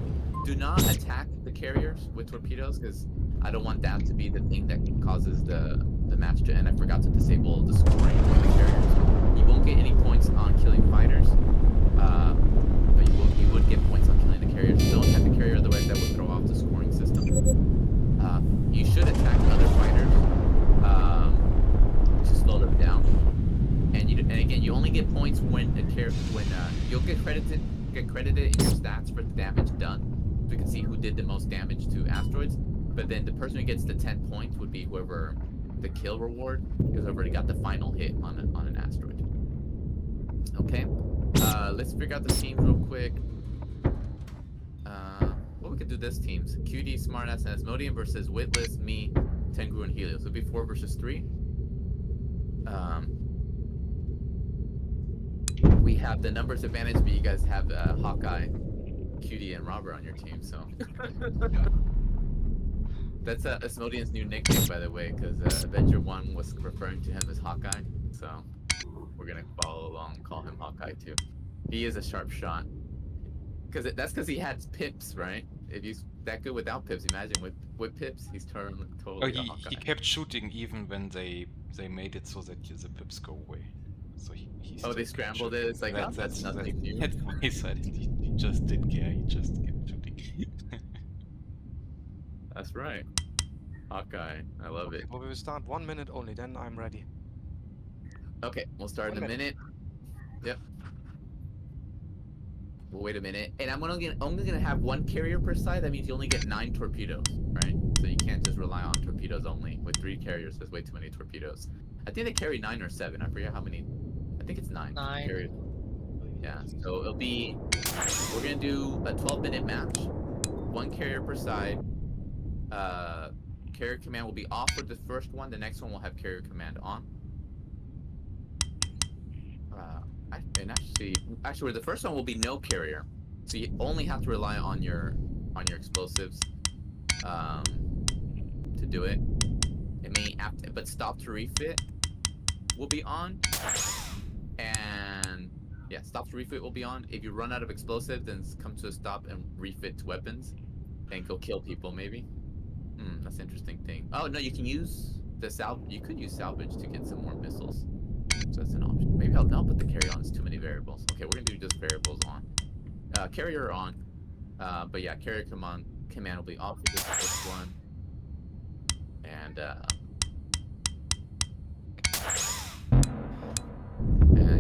do not attack the carriers with torpedoes, because I don't want that to be the thing that causes the match to end. I forgot to disable the scoring for the carriers. You won't get any points on killing fighters, but you would get points on killing the carriers. Don't attack the carrier, otherwise that would throw off the scoring system. You should attack other fighters. To slow them down, and again, you only get points when you'll get credited in your stats for the damage done. So you can see who did the most damage to asteroids. But then the person who gets the 10 points would be whoever the kill reward, because I've already got the final hit on an asteroid. Okay, let's figure out the teams real quick. Well, we could do this teams: QD, Smartass, and Asmodean versus Witless, me, Tengu, and Helios. It'll be 4 versus 3. We have the numbers advantage, but you guys have Hawkeye, QD, and Robert on your team, so that's Asmodean's new nickname, by the way, because Avenger 1 was referring to him as Hawkeye, so we're gonna follow along and call him Hawkeye too. He is a sharp shot, that's because he had pips, right? If he's that good without pips, imagine with pips, he's totally Oh, a Hawkeye. he kept shooting even when they made it so that the pips go away. So he they scrambled it. It's like, that's nothing new. That's why he said it. He just didn't care. He just kept shooting. That's right. Hawkeye. I love it. Well, we will start 1 minute only, then I'm ready. Okay, we'll start in a minute. Yep. We'll wait a minute. And I'm only gonna have 1 carrier per side. That means you only get 9 torpedoes, right? So you can't just rely on torpedoes only. With 3 carriers, there's way too many torpedoes. I think they carry 9 or 7. I forget how many. I think it's 9. 9. Carriers. Yeah, so we're gonna do a 12-minute match. 1 carrier per side. Carrier command will be off for the first one. The next one will have carrier command on. And actually, the first one will be no carrier, so you only have to rely on your explosives to do it. But stop to refit will be on, and yeah, stop to refit will be on. If you run out of explosives, then come to a stop and refit to weapons. and go kill people. Maybe. That's an interesting thing. Oh no, you can use the You could use salvage to get some more missiles. So that's an option. Maybe I'll put the carrier on. It's too many variables. Okay, we're gonna do just variables on. Carrier on. But yeah, carrier command will be off for this first one. And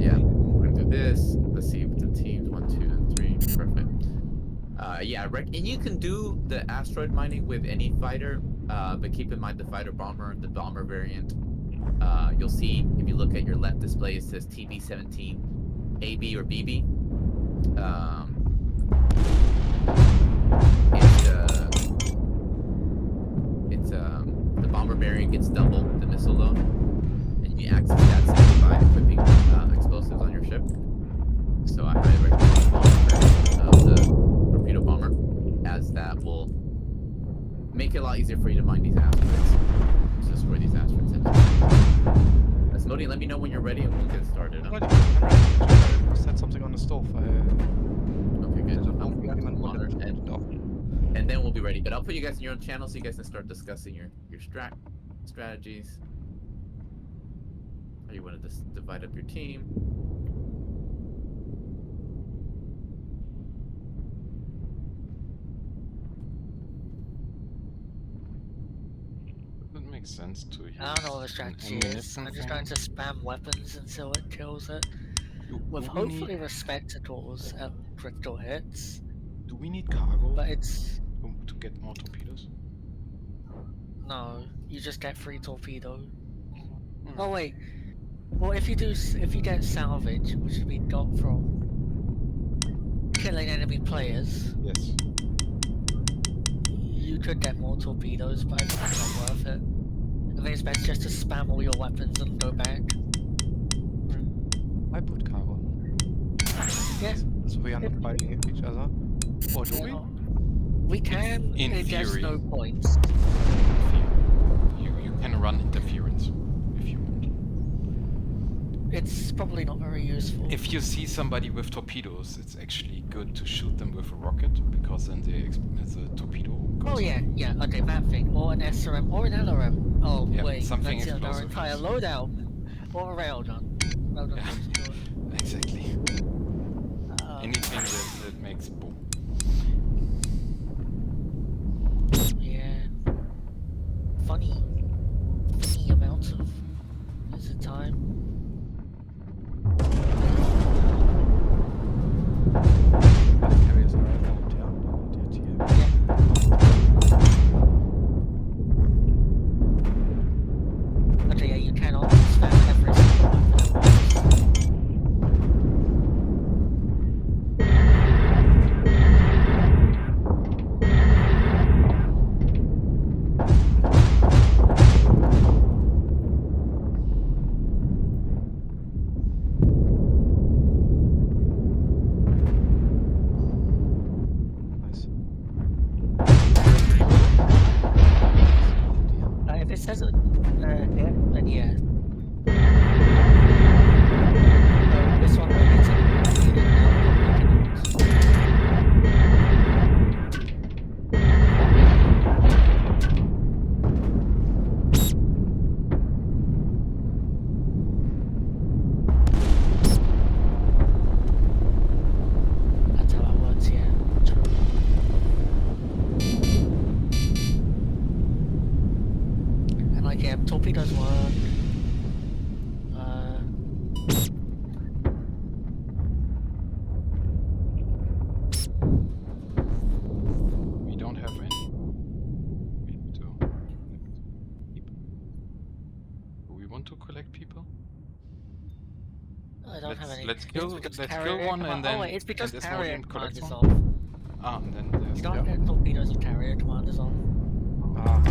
yeah, we're gonna do this. Let's see with the teams 1, 2, and 3. Perfect. Yeah, and you can do the asteroid mining with any fighter, but keep in mind the fighter bomber, the bomber variant. You'll see if you look at your left display, it says TB-17, AB or BB. The bomber variant gets double the missile load, and you access that simply by equipping explosives on your ship. So I highly recommend the bomber variant of the torpedo bomber, as that will make it a lot easier for you to mine these asteroids. Just destroy these asteroids. Asmodian, let me know when you're ready and we'll get started. I'm ready. I set something on the stove. Okay, good. And And then we'll be ready. But I'll put you guys in your own channel so you guys can start discussing your strategies. How you want to divide up your team. That makes sense to use. I don't know what the strategy is. I'm just trying to spam weapons until it kills it. With hopefully respectables at critical hits. Do we need cargo But it's... to get more torpedoes? No, you just get 3 torpedo. Hmm. Oh wait. Well, if you get salvage, which we got from killing enemy players, Yes. you could get more torpedoes, but I think it's not worth it. I think it's better just to spam all your weapons and go back. I put cargo. Yeah. So we are not fighting each other. Or do we? We can, In it gets theory. no points. You can run interference if you want. It's probably not very useful. If you see somebody with torpedoes, it's actually good to shoot them with a rocket, because then the torpedo goes. Oh yeah, okay, that thing. Or an SRM, or an LRM. Oh Yeah, wait, something that's our explosive. entire loadout. Or a railgun. Railgun Yeah. looks good. Exactly. Anything that makes boom. Yeah. Funny amounts of visit time. The carriers are at Yeah. Okay, yeah, you cannot spam every single weapon at once. Nice. If it says it, yeah, then yeah. This one will get That's how that works, yeah. And like, yeah, torpedoes work. We don't have any. We have to collect people. Do we want to collect people? I don't have any. Let's It's kill because let's carrier kill one command- and then Oh wait, it's because and carrier Asmodian command collects is one. off. Ah, and then there's You don't get torpedoes if carrier command is on. Ah.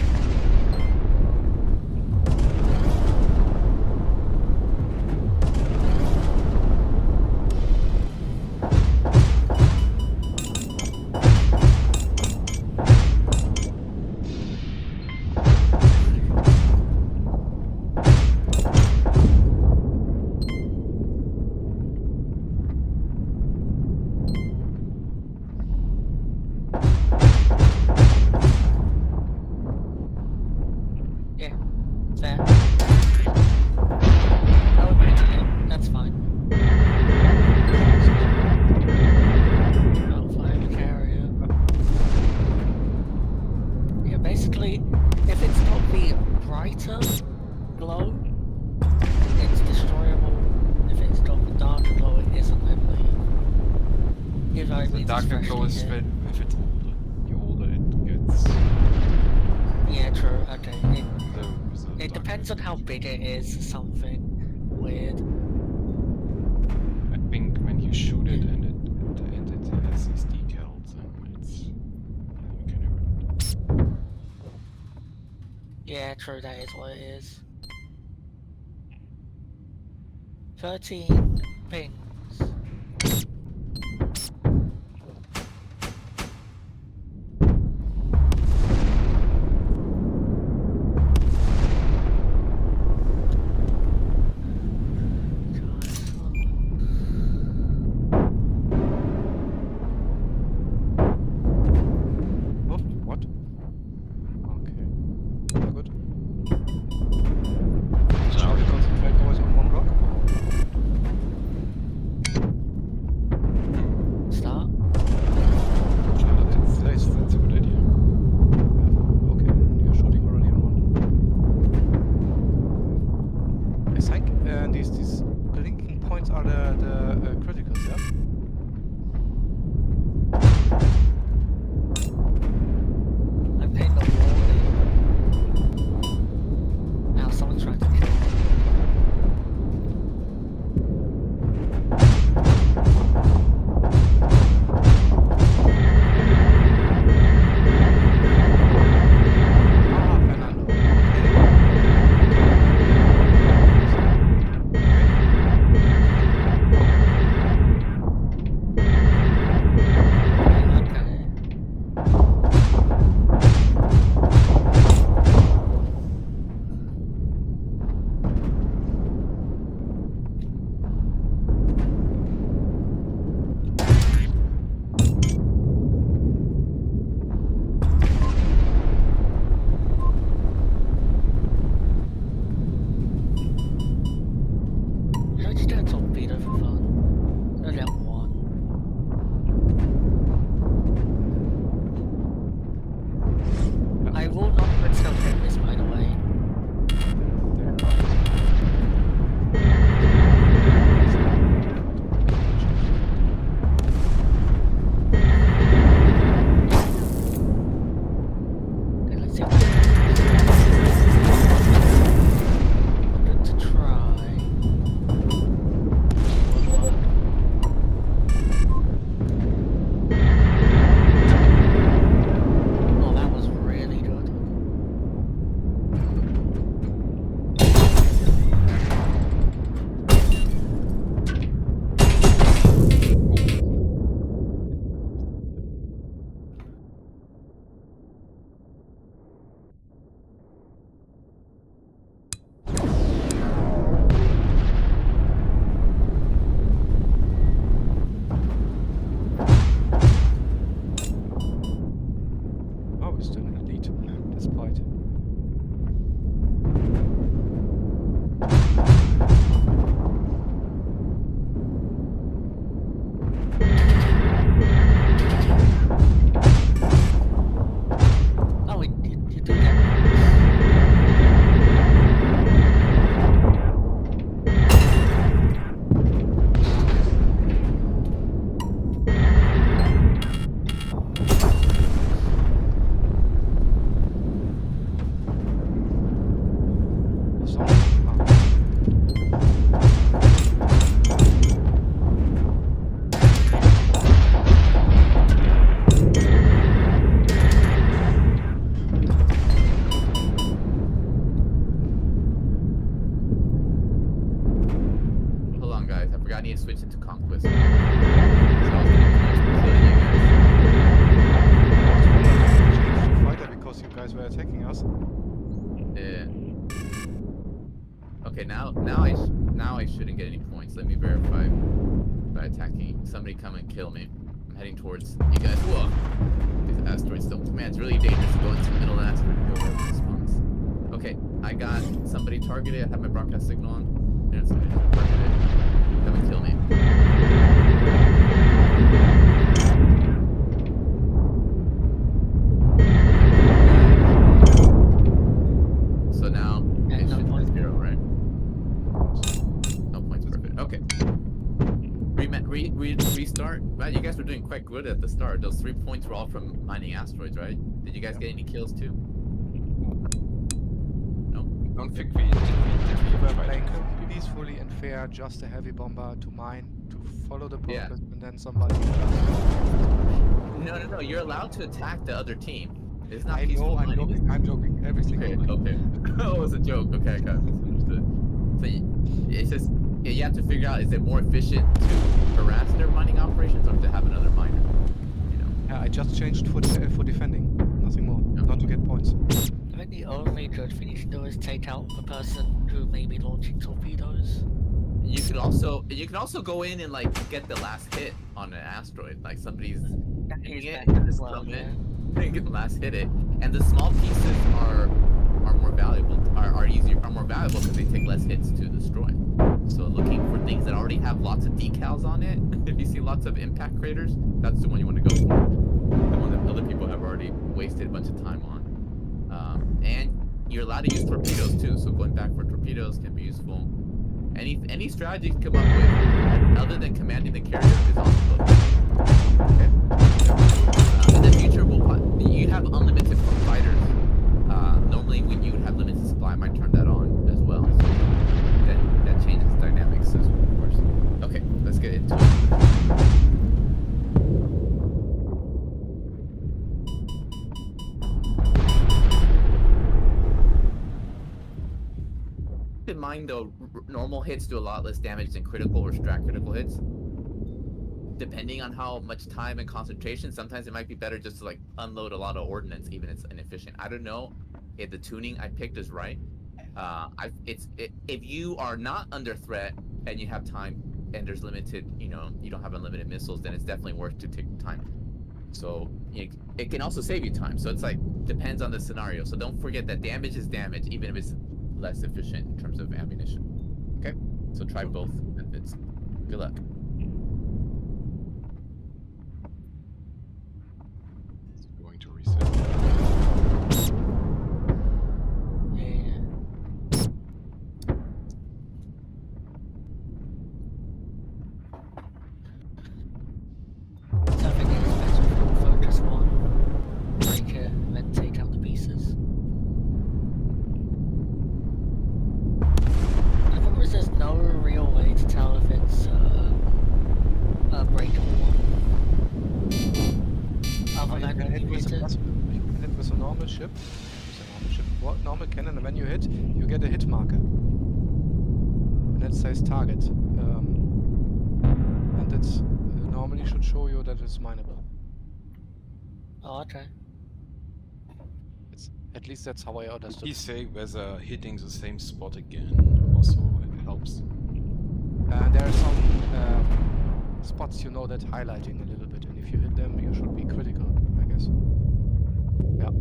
means it's Dark Echo freshly is hit. if it's older. The older it gets, Yeah, true. Okay. the It darker depends on how big it is. Something weird. I think when you shoot it and it has these decals and it's you can hurt it. Yeah, true. That is what it is. 13 pings. Oh, what? Okay. Yeah, good. Shall we concentrate always on one rock? Start. Yeah, that's a good idea. Okay, you're shooting already on one. I think these blinking points are the criticals, yeah? I'm hitting the warning. Now someone's trying to kill me. Ah, Fernando. Okay. How'd you get torpedo for fun? Only have one. I will not still hit this, by the way. Okay, let's see. I'm going to try. Oh, that was really good. Oh, we're still in the lead, despite. Oh, you do that. Hold on, guys. I forgot I need to switch into Conquest. So I was getting close to killing you guys. Changed to fighter because you guys were attacking us. Yeah. Okay, now I shouldn't get any points. Let me verify by attacking. Somebody come and kill me. I'm heading towards you guys. Whoa! These asteroids don't. Man, it's really dangerous to go into the middle of the asteroid and go where it spawns. Okay, I got somebody targeted. I have my broadcast signal on. There's somebody targeted. Come and kill me. So now Yeah, it no should be points. 0, right? No points, perfect. Okay. restart? Man, you guys were doing quite good at the start. Those 3 points were all from mining asteroids, right? Did you guys get any kills too? No. Don't think we did we We're try playing to- peacefully and fair, just a heavy bomber to mine, to follow the Yeah. purpose, and then somebody just... No. You're allowed to attack the other team. It's not I peaceful know, I'm mining. joking, I'm joking. Everything Okay, okay. okay. Oh, it was a joke. Okay, I got it. Misunderstood. So it's just you have to figure out, is it more efficient to harass their mining operations or to have another miner? You know. Yeah, I just changed for defending, nothing more, Yeah. not to get points. I think the only good thing you can do is take out the person who may be launching torpedoes. You can also go in and like get the last hit on an asteroid, like somebody's That hitting is it, better and as just well, come yeah. in and get the last hit it. And the small pieces are more valuable, are more valuable because they take less hits to destroy. So looking for things that already have lots of decals on it, if you see lots of impact craters, that's the one you want to go for. The one that other people have already wasted a bunch of time on. And you're allowed to use torpedoes too, so going back for torpedoes can be useful. Any strategy you can come up with, other than commanding the carrier, is on the book. Okay? In the future, you have unlimited fighters. Normally, when you would have limited supply, I might turn that on as well. So that changes dynamics as well, of course. Okay, let's get into it. Keep in mind though, normal hits do a lot less damage than critical or strat critical hits. Depending on how much time and concentration, sometimes it might be better just to like unload a lot of ordnance, even if it's inefficient. I don't know if the tuning I picked is right. If you are not under threat and you have time and there's limited, you don't have unlimited missiles, then it's definitely worth to take time. So it can also save you time. So it's like depends on the scenario. So don't forget that damage is damage, even if it's less efficient in terms of ammunition. Okay, so try both methods. Good luck. It's going to reset. Yeah. So I think it is better if we focus on break it and then take out the pieces. I think there's no real way to tell if it's a breakable one. Other You than can when you hit it. you can hit with a normal ship. Normal cannon, and when you hit, you get a hit marker. And that says target. And that normally should show you that it's mineable. Oh, okay. At least that's how I understood. He say whether hitting the same spot again also helps. There are some spots that highlighting a little bit, and if you hit them, you should be critical, I guess. Yeah.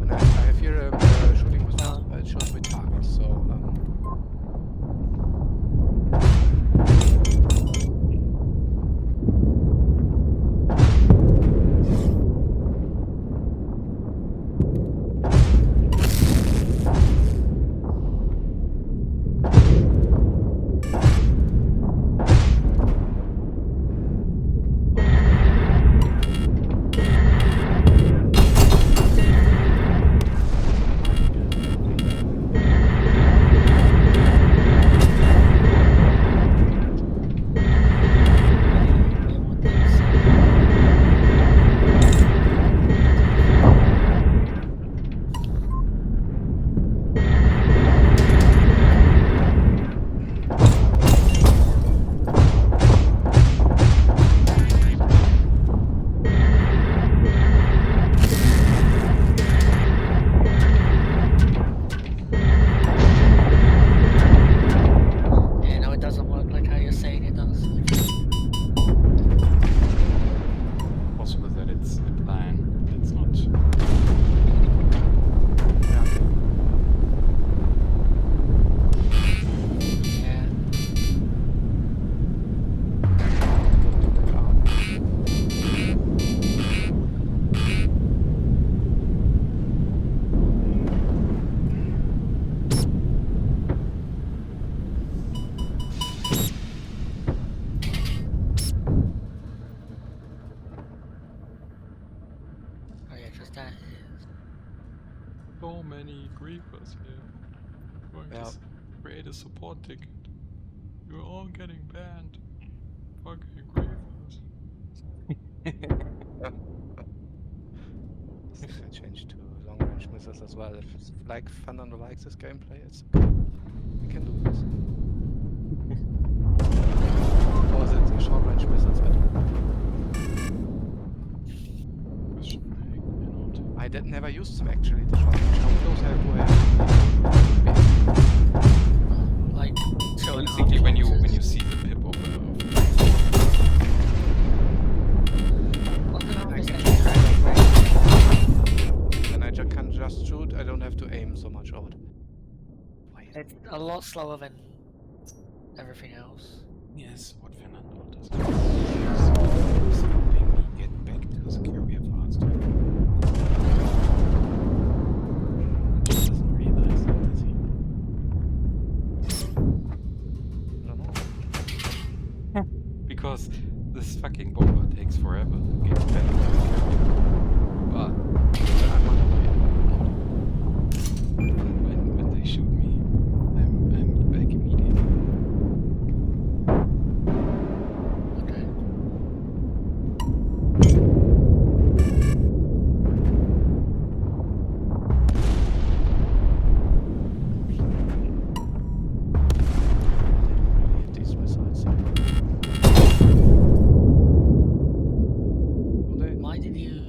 And I have here shooting with it shows with target, so a support ticket. You're all getting banned. Fucking grievous. I think I changed to long range missiles as well. If like Fernando likes this gameplay, it's okay. We can do this. Or is it the short range missiles better? I never used them actually, the short range. How close do I have? Like, two and a half Basically, when you kilometers. see the pip of What the hell I is can that? Then I can just shoot, I don't have to aim so much out. It's a lot slower than everything else. yes, what Fernando does. He's helping me get back to the carrier faster. He doesn't realize that, does he? I don't know. Because this fucking bomber takes forever to get back to the carrier. But I'm on the way. when they shoot me, I'm back immediately. Okay. Really hit these missiles. Will they? Why did you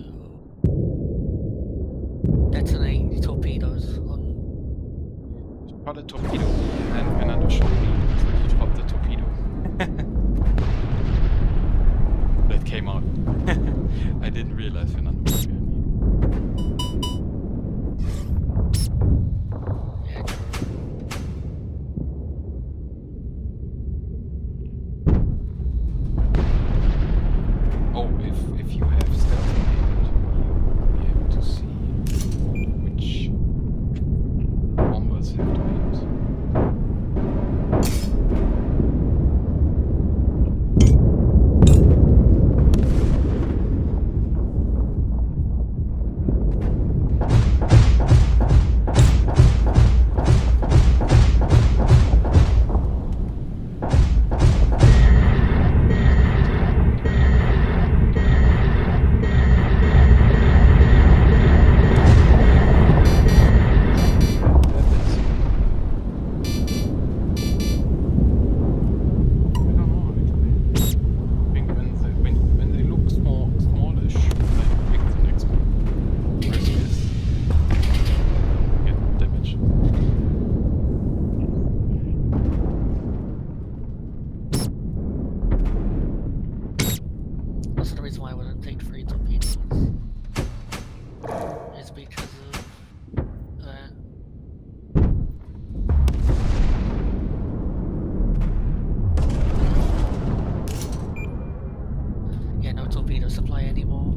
detonate the torpedoes on? Shot a torpedo, and then Fernando shot me, so he dropped the torpedo. That came out. I didn't realize Fernando was behind me. Yeah, true. Oh, if you have stealth enabled, you'll be able to see which bombers have torpedoes. I don't know actually. I think when they look smallish, I pick the next one. Risk is get damage. That's the reason why I wouldn't take 3 torpedoes. Is because of that. Yeah, no torpedo supply anymore.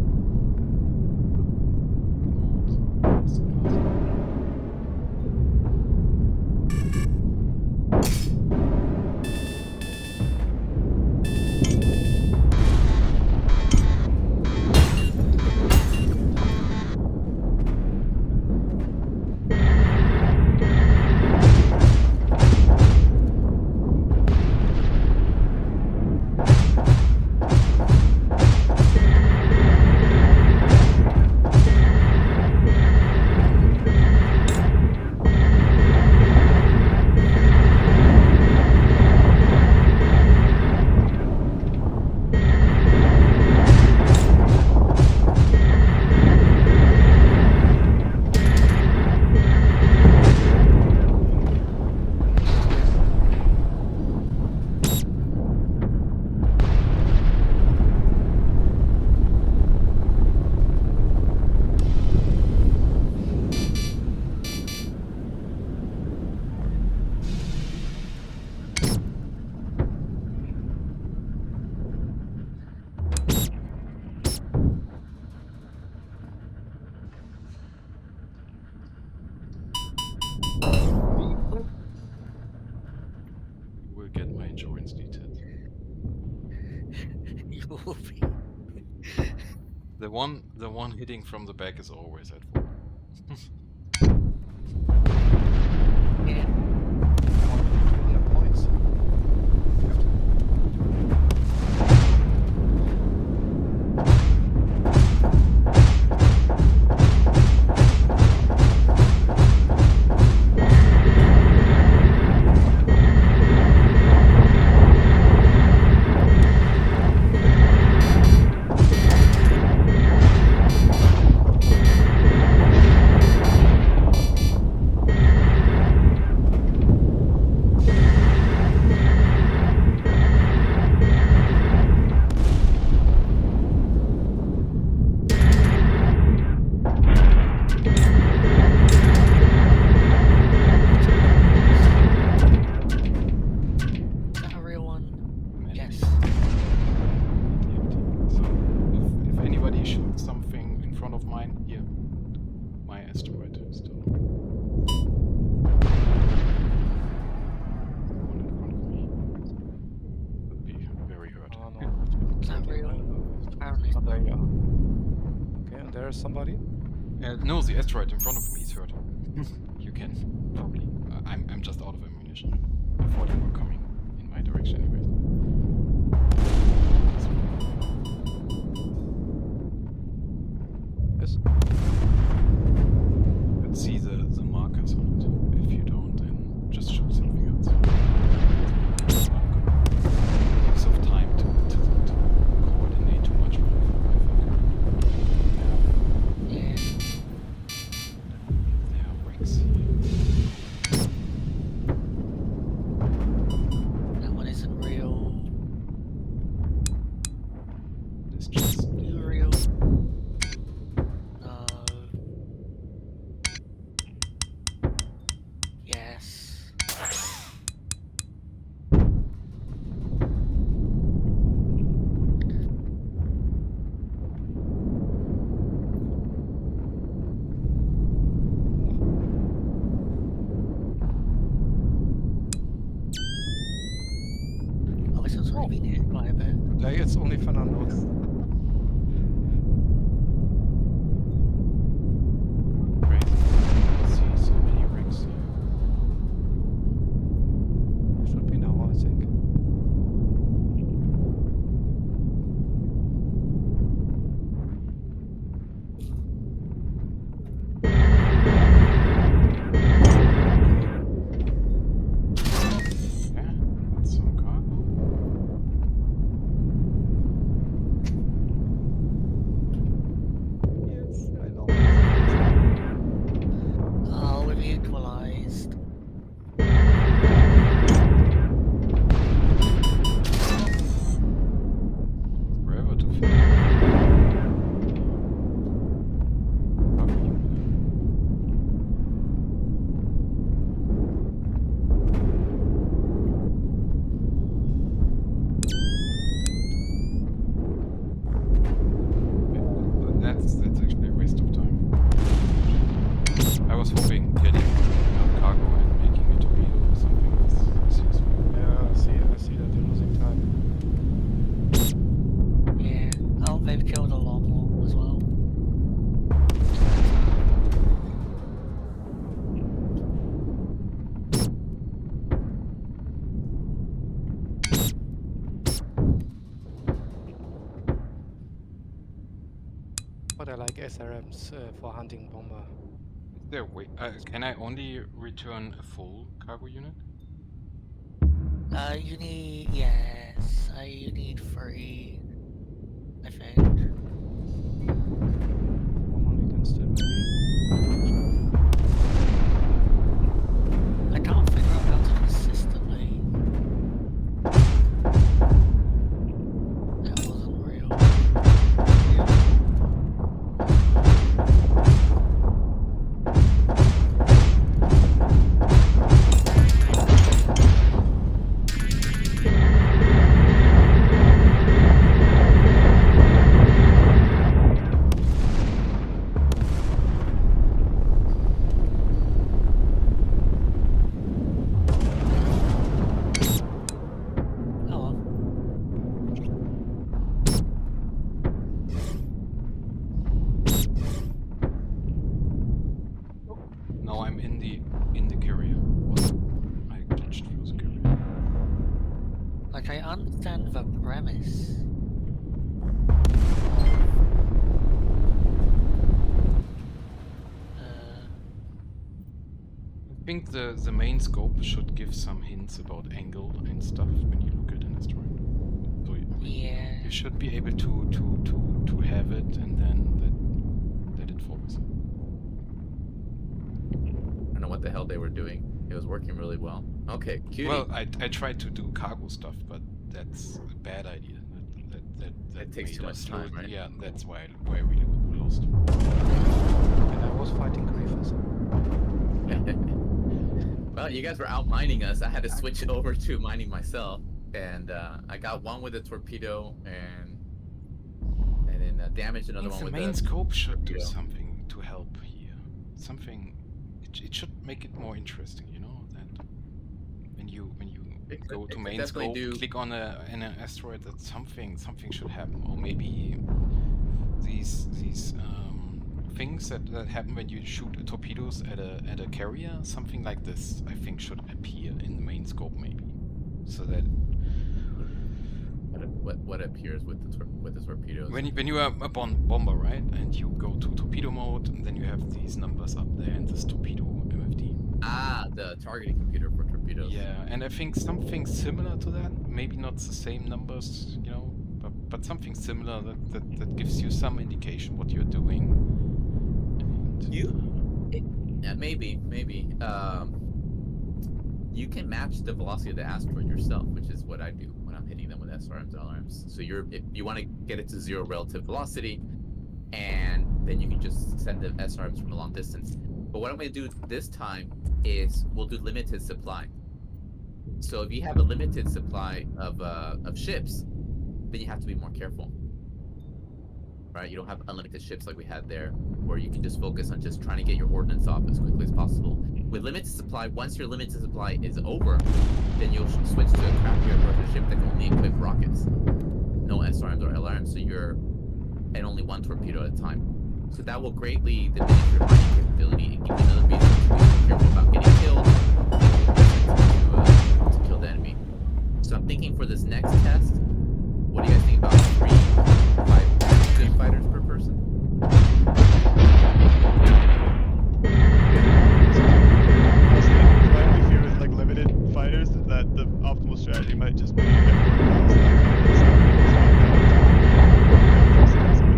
You will get my insurance details. You will be. The one hitting from the back is always at fault. Yeah. there's somebody. No, the asteroid in front of me is hurt. You can probably. I'm just out of ammunition. I thought you were coming in my direction, anyways. Yes. Let's see the markers on it. If you don't, then just shoot something else. Use of time to coordinate too much, I think. Yeah. There are wrecks here. That one isn't real. It's just You real? No. Yes. Oh, this one's already been hit quite a bit. Like, it's only Fernando. crazy. I see so many wrecks here. Should be now, I think. Yeah, that's some cargo. Yes, I know. Oh, we've equalized. Wherever to fit. How are you? That's actually a waste of time. I was hoping getting cargo and making a torpedo or something is useful. Yeah, I see that you're losing time. Yeah. Oh, they've killed a lot more as well. But I like SRMs for hunting bomber. Is there a way? Can I only return a full cargo unit? You need, yes, you need 3, I think. One we can still maybe. I can't figure out how to consistently. That wasn't real. Yeah. Oh well. No, I'm in the carrier. What? I glitched through the carrier. Like, I understand the premise. I think the main scope should give some hints about angle and stuff when you look at an asteroid. So Yeah. you should be able to have it and then let it focus. I don't know what the hell they were doing. It was working really well. Okay, cutie. Well, I tried to do cargo stuff, but that's a bad idea. That takes made too much us time, lose- right? Yeah, that's why we lost. And I was fighting griefers. Well, you guys were out mining us. I had to switch it over to mining myself, and I got one with a torpedo, and then damaged another one The with main a scope should do torpedo. something to help here. Something. It should make it more interesting, you know, that when you It go could- to it could main definitely scope, do- click on an asteroid, that something should happen, or maybe these things that happen when you shoot torpedoes at a carrier, something like this, I think, should appear in the main scope maybe, so that What appears with the torpedoes? when you are a bomber, right, and you go to torpedo mode, and then you have these numbers up there in this torpedo MFD. Ah, the targeting computer for torpedoes. Yeah, and I think something similar to that, maybe not the same numbers, you know, but something similar that gives you some indication what you're doing. And, Yeah, maybe. You can match the velocity of the asteroid yourself, which is what I do when I'm hitting them with SRMs and LRMs. So if you want to get it to 0 relative velocity, and then you can just send the SRMs from a long distance. But what I'm going to do this time is we'll do limited supply. So if you have a limited supply of ships, then you have to be more careful. Right? You don't have unlimited ships like we had there, where you can just focus on just trying to get your ordnance off as quickly as possible. With limited supply, once your limited supply is over, then you'll switch to a crappier version of ship that can only equip rockets. No SRMs or LRMs, so you're and only one torpedo at a time. So that will greatly diminish your mining capability and give you another reason to be careful about getting killed to kill the enemy. So I'm thinking for this next test, what do you guys think about 5 good fighters per person? If you're with like limited fighters, that the optimal strategy might just be everyone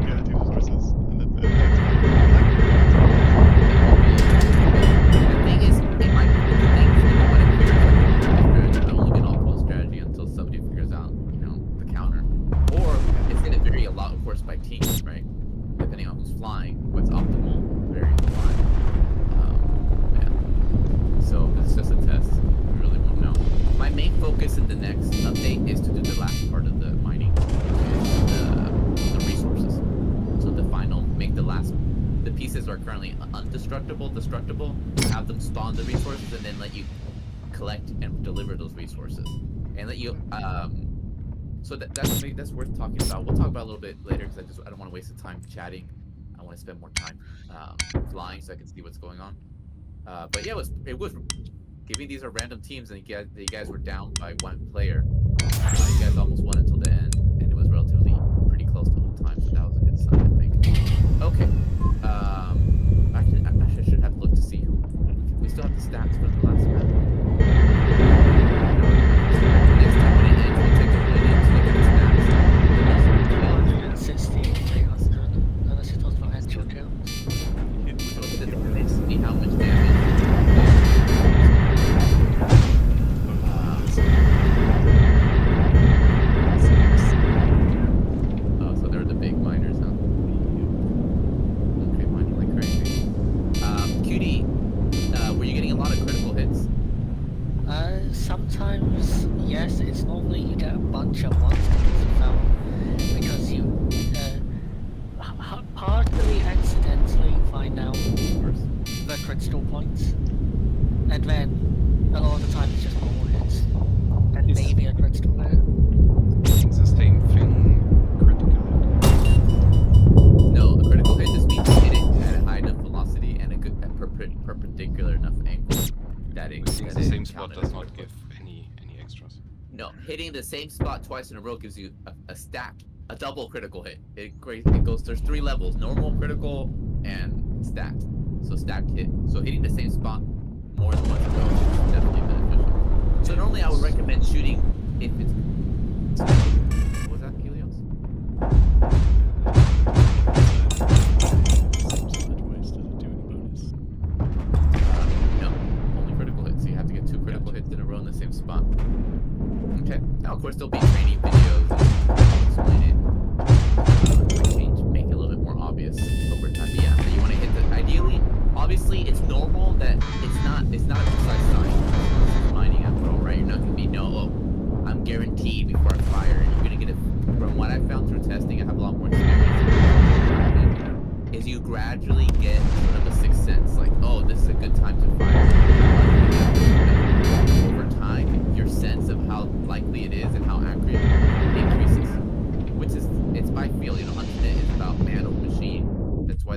the other 2 resources, and then The thing is, it might the thing is, what appears like it'll only be an optimal strategy until somebody figures out, you know, the counter. Or it's gonna vary a lot, of course, by teams, right? Depending on who's flying, what's optimal varies a lot. Yeah. So it's just a test. We really won't know. My main focus in the next update is to do the last part of the mining, the resources. So make the pieces are currently destructible, have them spawn the resources, and then let you collect and deliver those resources, and let you so that's worth talking about. We'll talk about it a little bit later because I don't want to waste the time chatting. I want to spend more time flying so I can see what's going on. But yeah, it was given these are random teams and you guys were down by 1 player. You guys almost won until the end, and it was relatively pretty close the whole time, so that was a good sign, I think. Okay. Actually, I should have looked to see who. We still have the stats for the last map. Next time when it ends, we'll take a minute to look at the stats. 260, 300, unless it was for actual kills. Look at the damage, see how much damage. So they're the big miners, huh? Okay, mining like crazy. QD, were you getting a lot of critical hits? Sometimes, yes, it's normally you get a bunch of monsters found because you partly accidentally find out the crystal points, and then a lot of the time it's just normal hits, and Yes. maybe a crystal there. It's the same thing, critical. No, a critical hit just means you hit it at a high enough velocity and a perpendicular enough angle that it. Which means that the it same spot counted does as not critical. give any extras. No, hitting the same spot twice in a row gives you a stacked, a double critical hit. It goes. There's 3 levels: normal, critical, and stacked. So stacked hit. So hitting the same spot more than once in a row is definitely beneficial. So normally I would recommend shooting if it's. What was that, Helios? No, only critical hits. So you have to get 2 critical hits in a row in the same spot. Okay. Now, of course, there'll be training videos and explain it. Make it a little bit more obvious over time. But yeah, so you want to hit the. Ideally, obviously, it's normal that it's not a precise science. Mining after all, right? You're not gonna be I'm guaranteed before I fire, and you're gonna get it. From what I found through testing, I have a lot more experience. Is you gradually get sort of a 6th sense, like, oh, this is a good time to fire. Over time, your sense of how likely it is and how accurate it increases, which is it's by feel. You know, Unfinite is about man over machine. That's why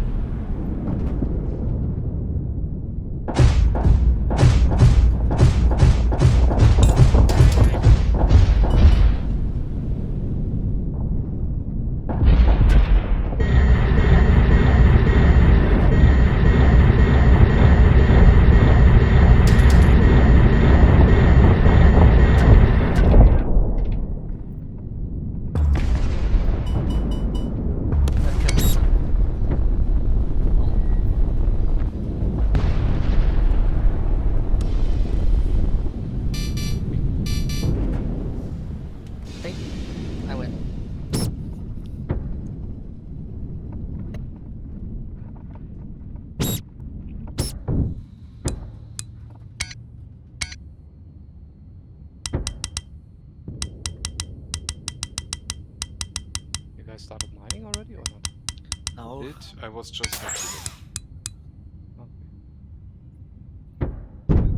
guys started mining already or not? No. I was just happy Okay.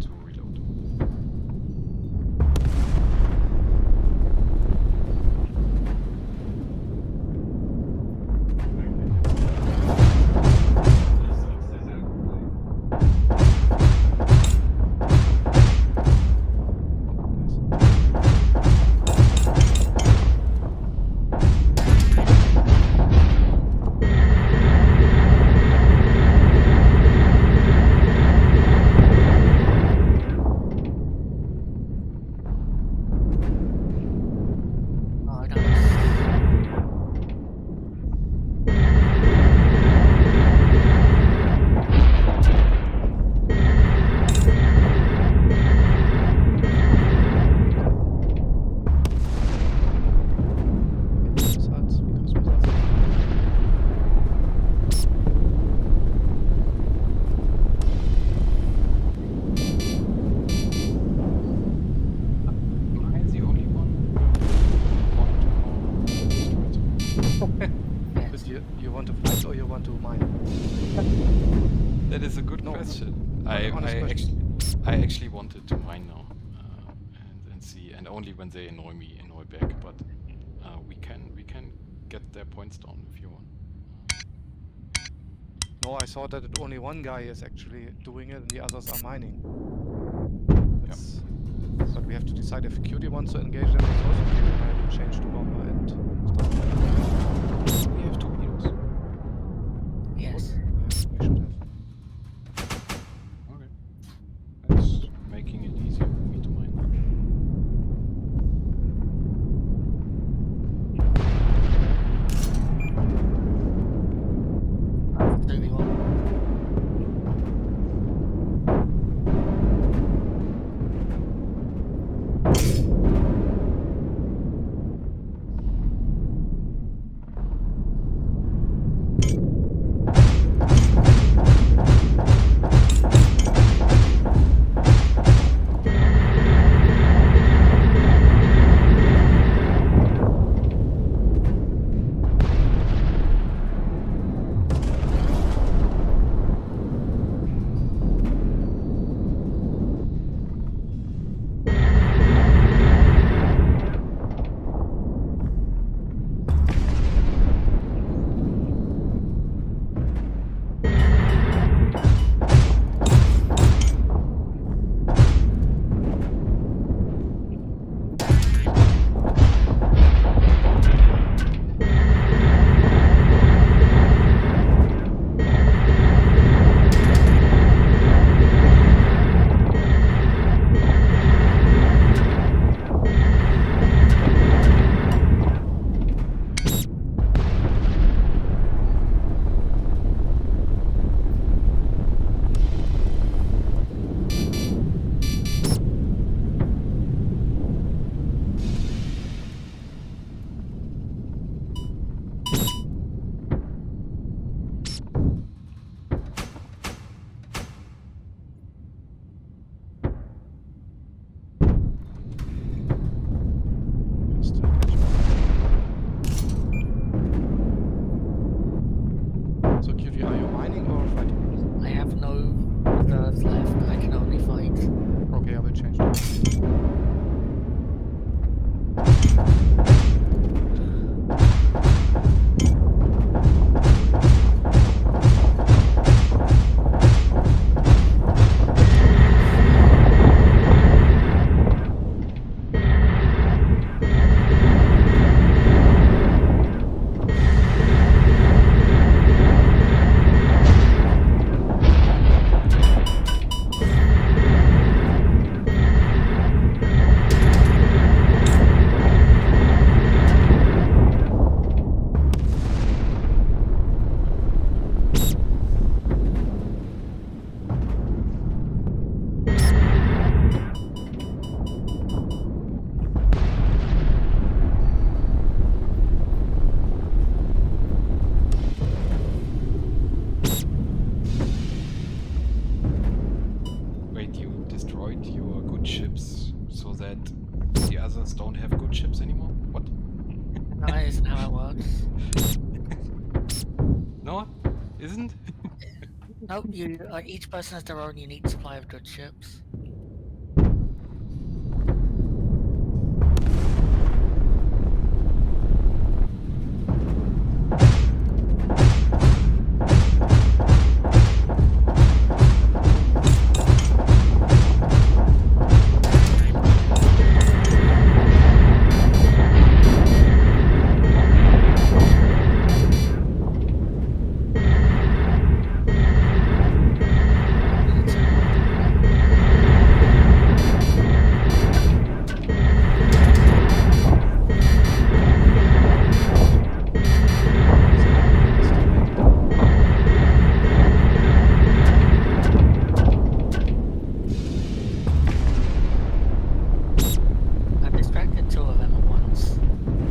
to reload. Oh, I don't. Results, because results are Am I the only one? Yes. But you want to fight or you want to mine? That is a good No, question. honest question. I actually wanted to mine now and see, and only when they annoy me, annoy back. But we can get their points down if you want. No, I saw that only one guy is actually doing it and the others are mining. That's, but we have to decide if QD wants to engage them. It's also clear that I will change to bomber and stuff. We have 2 meters. Yes. Yeah, we should have. Okay. That's making it easier for me to mine. 31. Still catch up. So QD, are you mining or fighting? I have no reserves left. I can only fight. Okay, I will change to Wait, you destroyed your good ships so that the others don't have good ships anymore? What? That isn't how it works. isn't? Nope, you each person has their own unique supply of good ships. I've distracted two of them at once.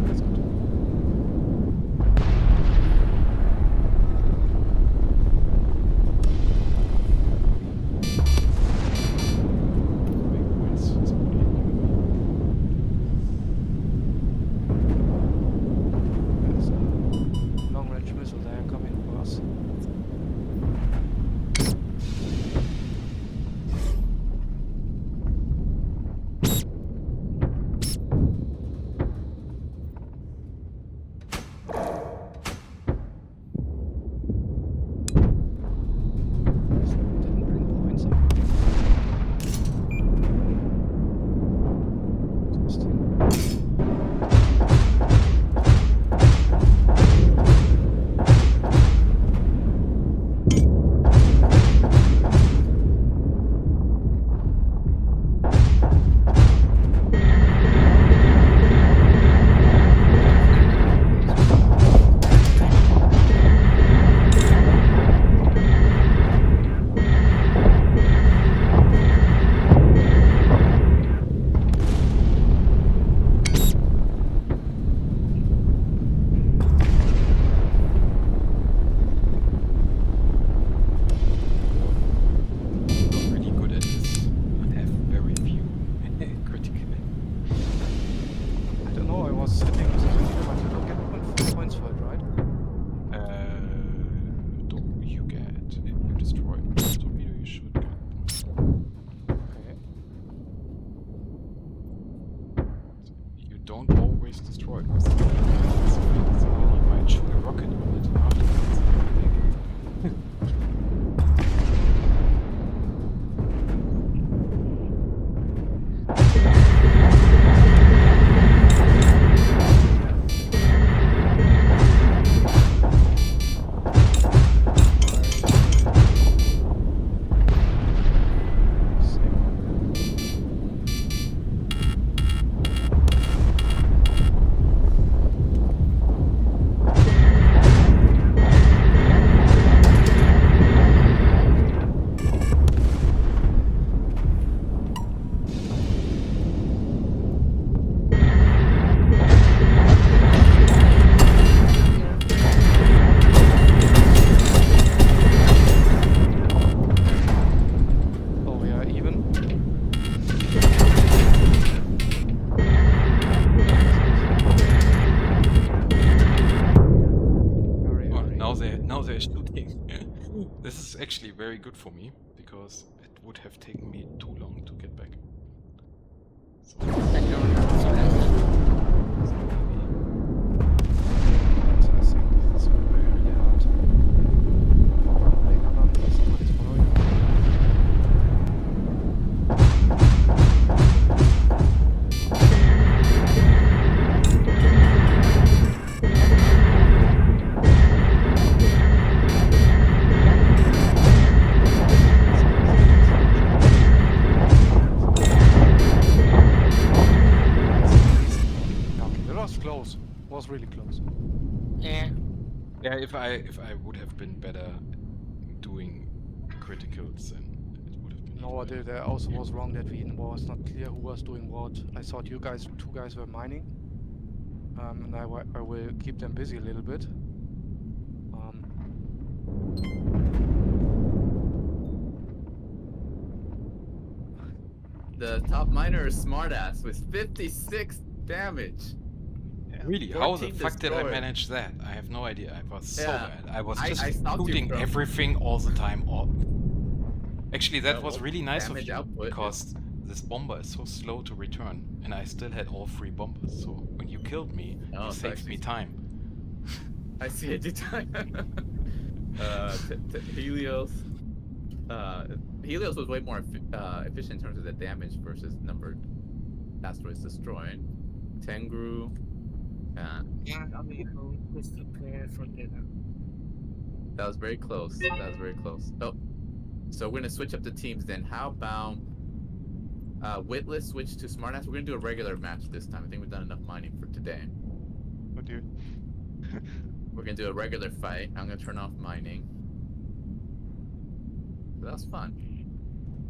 That's good. Big points, it's okay. There's a long-range missile there coming for us. Didn't bring points up. Interesting. Not really good at this. I have very few critical. I don't know, I was sitting with the torpedo, but you don't get points for it, right? Don't you get if you destroy the torpedo, you should get points. Okay. You don't always destroy it. Because you might shoot a rocket on it afterwards. Oh, we are even. Very, Oh, very now they're shooting. This is actually very good for me because it would have taken me too long to get back. So, Then you're so that's it. so maybe I think it's really hard. Somebody's following. Okay, that was close. Was really close. Yeah. yeah, if I would have been better doing criticals, then it would have been. No, even better. there also was wrong that we was not clear who was doing what. I thought you guys, two guys were mining. And I will keep them busy a little bit. The top miner is smartass with 56 damage. Yeah. Damn. Really? How the 14 fuck did I destroyed. manage that? I have no idea. I was so Yeah, bad. I was I just stopped you shooting from- everything all the time. Actually, that Yeah, was well, really nice of damage you output is- because this bomber is so slow to return, and I still had all 3 bombers. So when you killed me, Oh, you it's saved actually- me time. I saved you time. Helios. Helios was way more efficient in terms of the damage versus numbered asteroids destroyed. Tengu. Yeah, I mean, just prepare for dinner. That was very close. That was very close. Oh, so we're gonna switch up the teams then. How about Witless switch to Smartass? We're gonna do a regular match this time. I think we've done enough mining for today. Oh dear. We're gonna do a regular fight. I'm gonna turn off mining. But that was fun.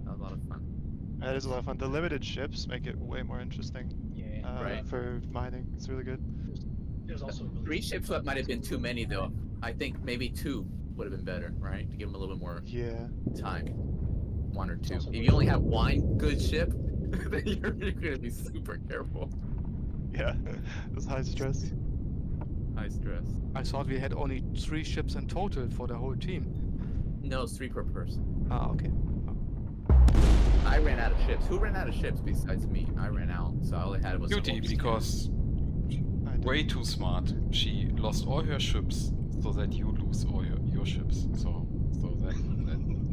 That was a lot of fun. That is a lot of fun. The limited ships make it way more interesting Yeah. Right. for mining. It's really good. There's also a really 3 ships might have been too many though. I think maybe 2 would have been better, right? To give them a little bit more Yeah. time. 1 or 2. also If really you only have one good ship, then you're gonna be super careful. Yeah. It's high stress. High stress. I thought we had only 3 ships in total for the whole team. No, it's 3 per person. Ah, okay. I ran out of ships. Who ran out of ships besides me? I ran out, so all I had was Beauty, Holmes. because I did. way too smart. She lost all her ships so that you lose all your ships. So that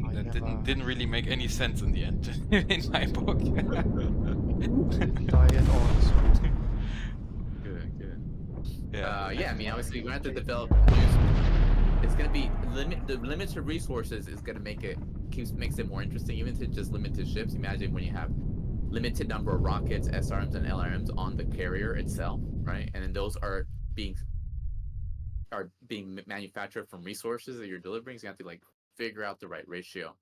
I that never- didn't really make any sense in the end in my book. I didn't die at all. So Good, good. yeah. Yeah, I mean, obviously, we're going to have to develop. It's going to be the limited resources is going to makes it more interesting, even to just limited ships. Imagine when you have limited number of rockets, SRMs, and LRMs on the carrier itself, right? And then those are being manufactured from resources that you're delivering. So you have to like figure out the right ratio.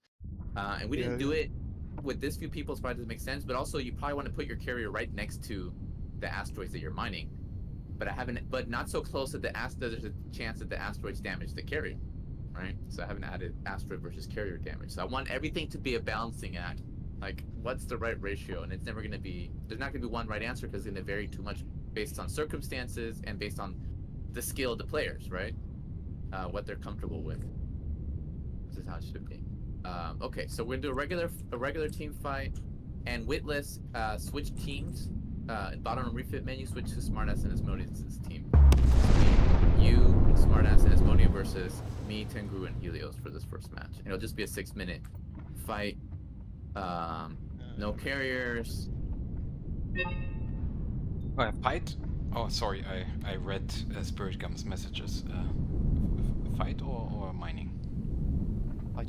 And we didn't do it with this few people. It probably doesn't make sense. But also, you probably want to put your carrier right next to the asteroids that you're mining. But not so close that there's a chance that the asteroids damage the carrier, right? So I haven't added asteroid versus carrier damage. So I want everything to be a balancing act. Like, what's the right ratio? And it's never going to be, there's not going to be one right answer because it's going to vary too much based on circumstances and based on the skill of the players, right? What they're comfortable with. This is how it should be. Okay, so we're going to do a regular team fight, and Witless switch teams. Bottom refit menu, switch to Smartass and Asmodeus' team. You, Smartass, and Asmodeus versus me, Tengu, and Helios for this first match. And it'll just be a 6-minute fight. No carriers. Fight? Oh, sorry, I read Spirit Gum's messages. Fight or mining?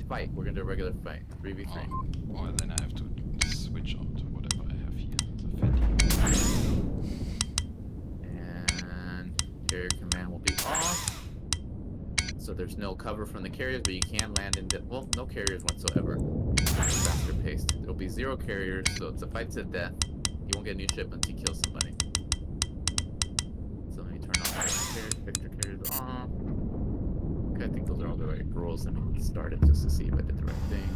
Fight. We're gonna do a regular fight. 3v3. Oh, well, then I have to switch out whatever I have here. The fatty. And carrier command will be off. So there's no cover from the carriers, but you can land in no carriers whatsoever. Faster paced. There'll be 0 carriers, so it's a fight to the death. You won't get a new ship until you kill somebody. So let me turn off vector carriers off. Okay, I think those are all the right rules. Let me start it just to see if I did the right thing.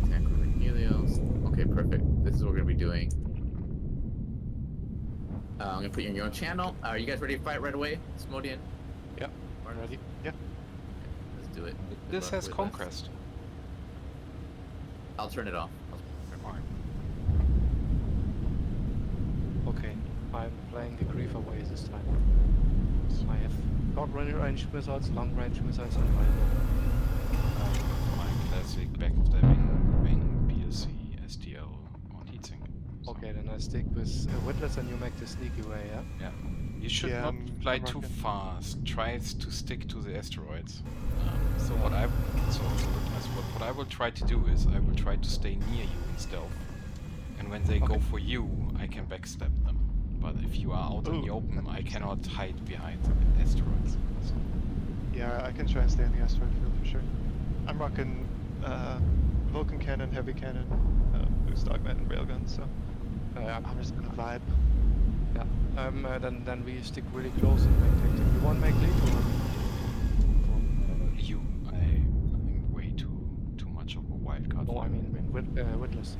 Tank and Helios. Okay, perfect. This is what we're gonna be doing. I'm gonna put you in your own channel. Are you guys ready to fight right away? Smodian? Yep, I'm ready. Yeah. Let's do it. Good This luck has with us. Conquest. I'll turn it off. Okay, I'm playing the Griefer way this time. I have short-range missiles, long-range missiles, and My classic backstabbing wing, PLC, SDL, or heatsink. So, okay, then I stick with Witless and you make the sneaky way, yeah? Yeah. You should Yeah, not I'm fly too rocking. fast. Try to stick to the asteroids. So what I will try to do is I will try to stay near you in stealth, and when they go Okay. for you, I can backstab them. But if you are out in the Ooh, open, that's I interesting. cannot hide behind asteroids. So, Yeah, I can try and stay in the asteroid field for sure. I'm rocking Vulcan cannon, heavy cannon, boost augment, and railgun, so I'm I'm just gonna vibe. Yeah. Then we stick really close and make tactic. You want to make lead or? I'm way too much of a wild card. No, for I you. mean Witless.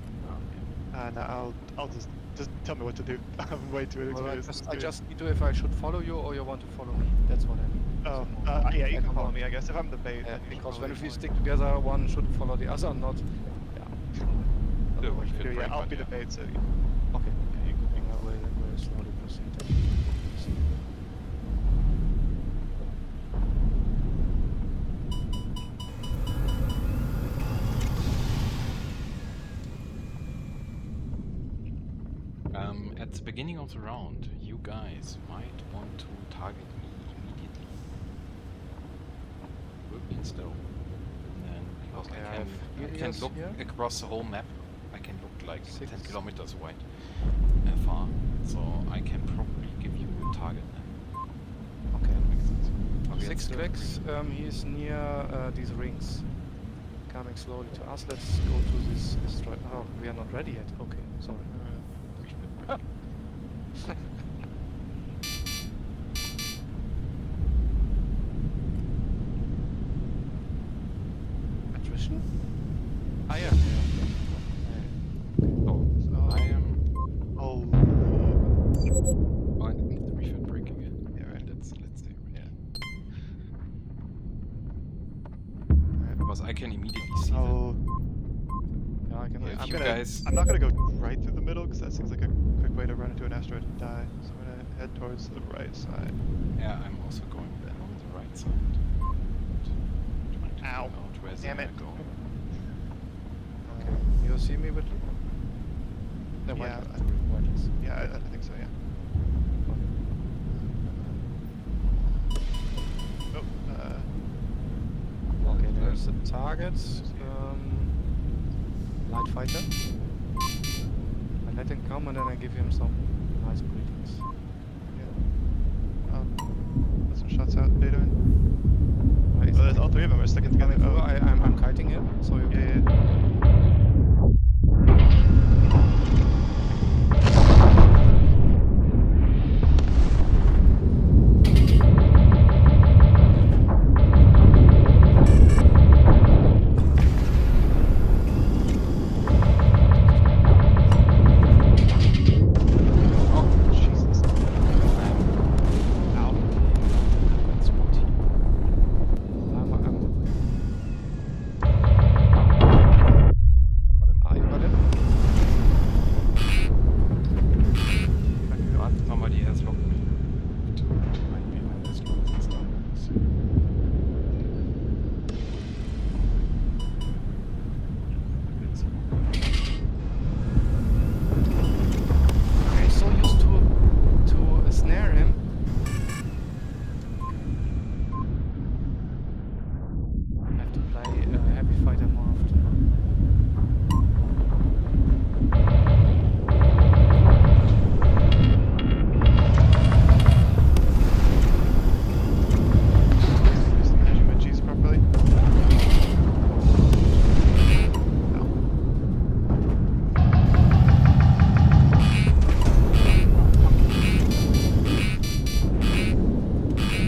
No, I'll just just tell me what to do. I'm way too Well, inexperienced. I just need to if I should follow you or you want to follow me. That's what I mean. Oh, So, yeah, you I can don't follow know. me, I guess. If I'm the bait, Yeah, then you should because probably when if we follow stick together, one should follow the other, not. Yeah. The Otherwise, refit me. Yeah, break, I'll but be the yeah. bait, so Okay. Yeah, you will slowly proceed. At the beginning of the round, you guys might want to target me immediately. Will be in slow. And then, because Okay, I I have can Helios look here. across the whole map. I can look like 10 6. kilometers wide, far. So I can probably give you a target then. Okay. Makes sense. Okay, 6 it's clicks. He's near these rings. Coming slowly to us. Let's go to this destroy. Oh, we are not ready yet. Okay, sorry. refit break. Attrition? Ah, yeah. So, So- I am. Oh, Oh, I need the refit break again. yeah, right. Let's stay right. Alright. Because I can immediately see them. Oh, Yeah, I can. Yeah, yeah, if you guys- I'm not gonna go right through the middle because that seems like a quick way to run into an asteroid and die. So I'm gonna head towards the right side. Yeah, I'm also going then on the right side. Trying to Ow. figure out where Damn they're it. going. Okay. You see me with? No, Yeah, wireless. Yeah, I think so. Yeah. Oh, Okay, there's a target. Light fighter. I let him come and then I give him some nice greetings. yeah. Put some shots out, beta in. Where is Oh, he? there's all three of them are sticking together. Coming through. Oh, I'm kiting him, so you yeah, can. yeah. Oh, Jesus. Ow. That's what he. Ah, you got him? Somebody has locked me to right behind this glass and stuff. I'm so used to snare him. I have to play Happy Fighter more often. Just managing my G's properly. Ow.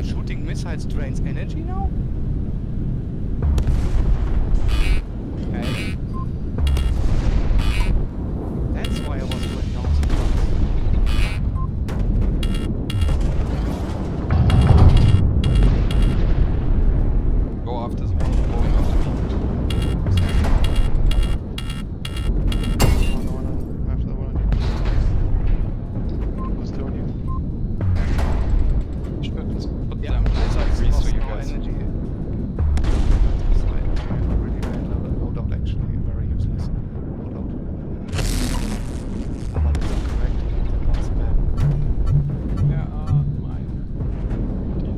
Shooting missiles drains energy now? Okay. That's why I was going down so fast. Go after the one going after me. On the one after the one on you. Who's two on you? Sure, just put Yeah, them missiles grease so cost you no guys. energy. It's like really bad loadout actually, very useless loadout. Ah, but it's not correct, that one's bad. Where are my dear?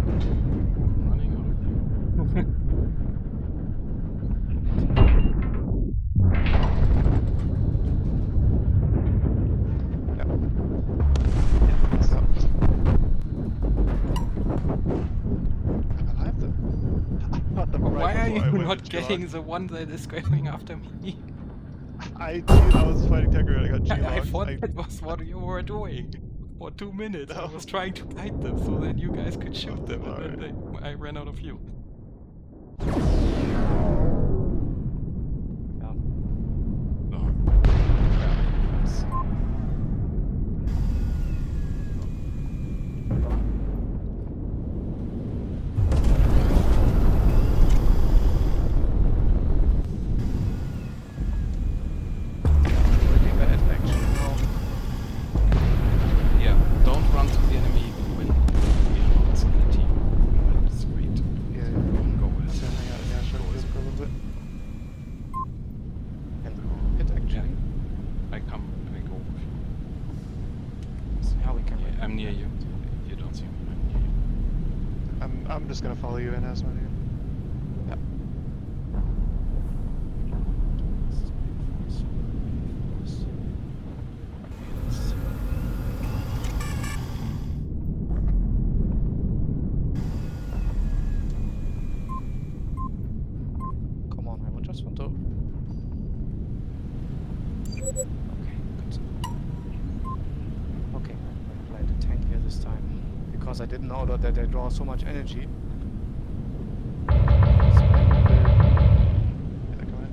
Running out of there. Yeah, so. I'm alive though. I thought them Why right are before you I went not with getting G-Lock. the one that is going after me? I was fighting Tegra and I got G-locked. I thought that was what you were doing. For 2 minutes, I No. was trying to kite them so that you guys could shoot Oh, them, and sorry. then I ran out of fuel. Yeah. So, yeah, let's see. Really bad actually now. Yeah, don't run to the enemy when you're not in the team. That's great. Yeah. Go with So hang out in the Astro go field with- for a little bit. And hit actually. I go. So yeah, we can. Yeah, I'm near you. If you don't see me, I'm near you. I'm just gonna follow you in, Asmon. Yeah. Come on, I just want to. Okay, good. Okay, I played a tank here this time because I didn't know that they draw so much energy. Yeah, go ahead.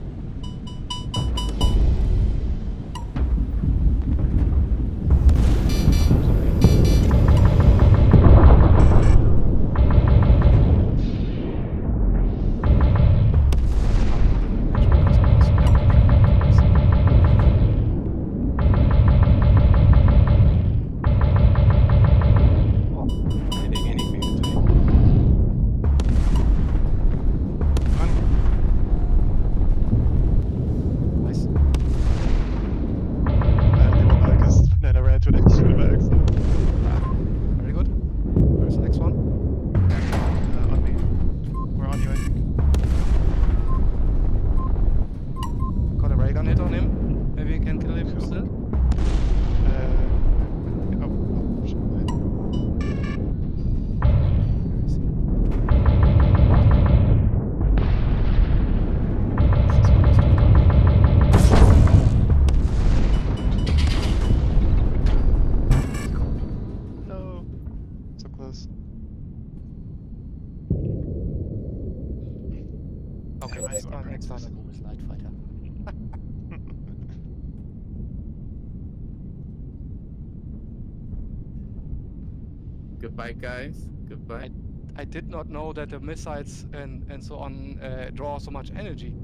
Anything today. Run. Nice. Because then I ran to an extra by accident. Very good. Where's the next one? On me. We're on you, I think. Got a ray gun hit on him. Maybe we can kill him Cool. still. Oh, shit. I see. No. So close. Okay, Yeah, next right, time, right. next time I go with light fighter. Goodbye, guys. Goodbye. I did not know that the missiles and so on draw so much energy.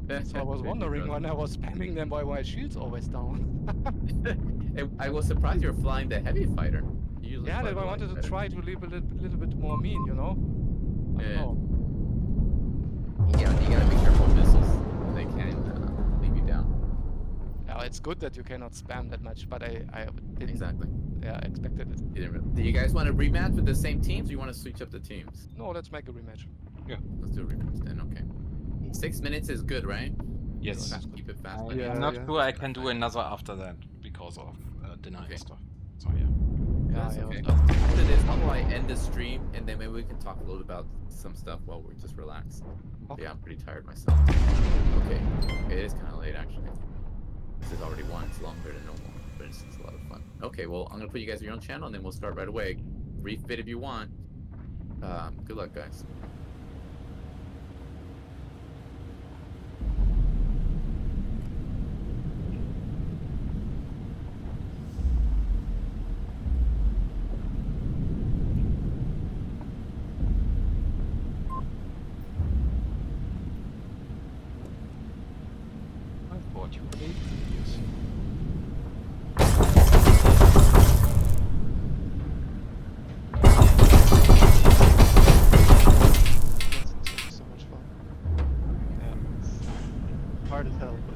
So I was Maybe wondering so. when I was spamming them why my shield's always down. I was surprised you were flying the heavy fighter. You usually Yeah, fly that the I light wanted to fighter. try to leave a little bit more mean, you know? I don't Yeah. know. Yeah, you gotta be careful with missiles. They can leave you down. Yeah, it's good that you cannot spam that much, but I didn't Exactly. expected it. Do you guys want to rematch with the same teams, or you want to switch up the teams? No, let's make a rematch. Let's do a rematch then. Okay. 6 minutes is good, right? Yes. Let's keep it fast. I'm Yeah, not yeah. sure I can do another after that because of denial Okay. stuff. So yeah. Yeah, That's yeah. okay. but- After this, I'll probably end the stream, and then maybe we can talk a little about some stuff while we just relax. Okay. Yeah, I'm pretty tired myself. Okay. It is kind of late, actually. This is already one. It's longer than normal, but it's a lot of fun. Okay, well, I'm gonna put you guys on your own channel, and then we'll start right away. Refit if you want. Good luck, guys. I thought you were 8 years. This is so much fun. Yeah. It's hard as hell, but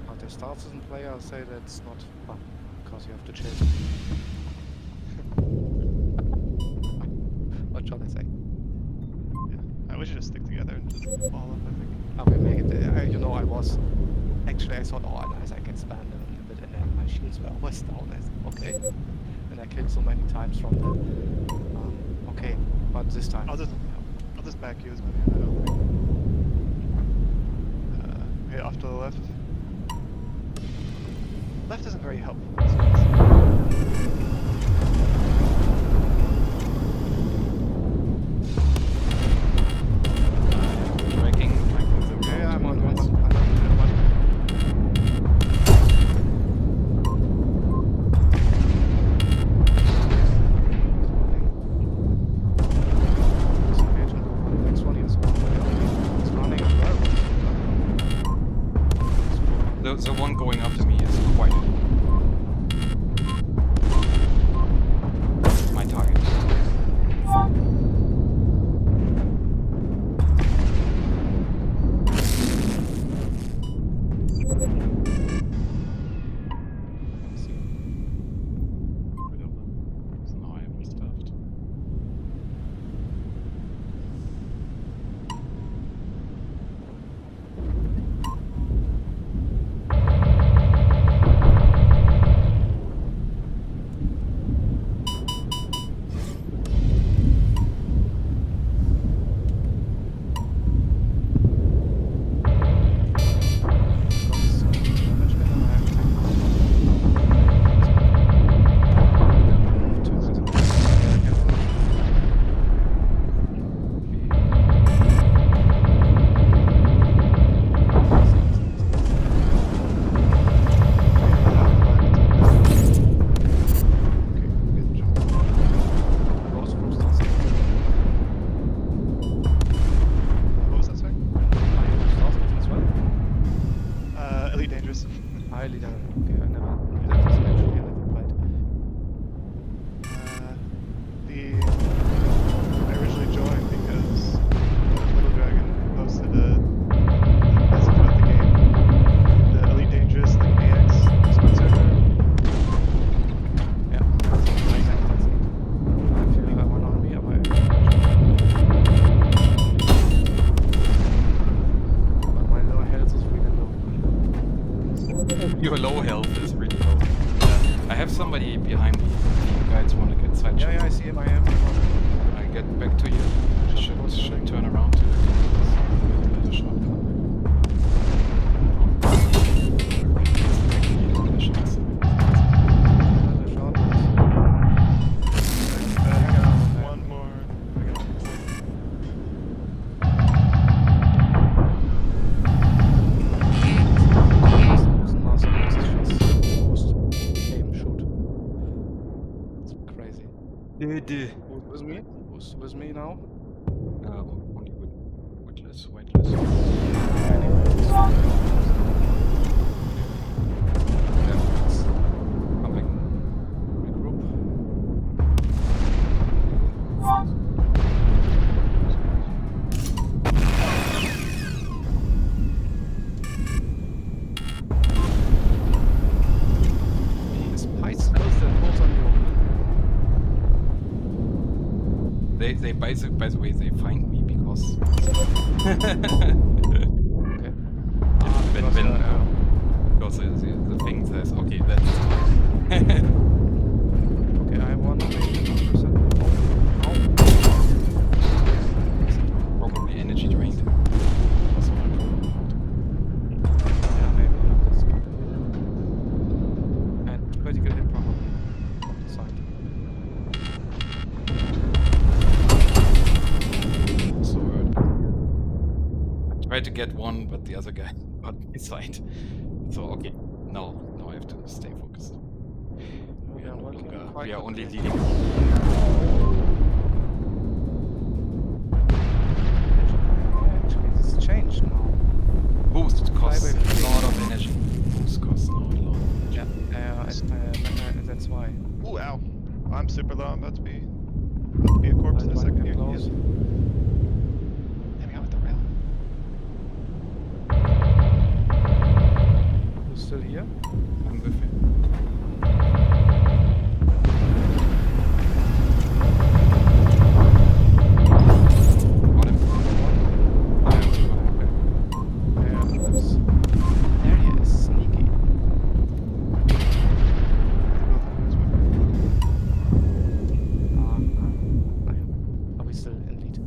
But the start season player, I'll say that's not fun because you have to chase. What shall I say? yeah. We should just stick together and just ball up, I think. Okay, make it. You know, I thought, oh, nice, I can spam them a bit, and then my shields were always down. I said, okay, and I killed so many times from that. Okay, but this time. I'll just back you as many as I don't think. Okay, off to the left. Left isn't very helpful. in this case. The one going after me is quite my target. Now I am stuffed. What was that, sorry? Elite Dangerous. Highly done. Okay, I never. That was actually I never played. I originally joined because Little Dragon posted a message about the game. The Elite Dangerous, the AX Discord server. Yeah, that's it. If you have one on me, I might. But my lower health is really low. Your low health is really low. I have somebody behind me. You guys want to get side Yeah, I see him. I am. I get back to you. I should turn around to the shot. Another shot. One more. It's crazy. Who's with me? Who's with me now? Only weightless. Come back. Regroup. The spice smells that goes on you. They by the way they find me because Okay. because the thing says okay that's Okay, I have one on me. 1%. probably energy drained. That's what I'm talking about. Yeah, maybe. That's good. And critical hit probably on the side. So I tried to get one, but the other guy got my side. So okay, now I have to stay focused. We are no working longer. quite We are only quickly. leading. Actually, it's changed now. Boost costs Fly by a lot of energy. Boost costs a lot. Yeah. That's why. Ooh, ow. I'm super low. I'm about to be a corpse in a second here. Close. Hit me out with the rail. Who's still here? I'm with you. Got him. There he is, sneaky. Are we still in lead?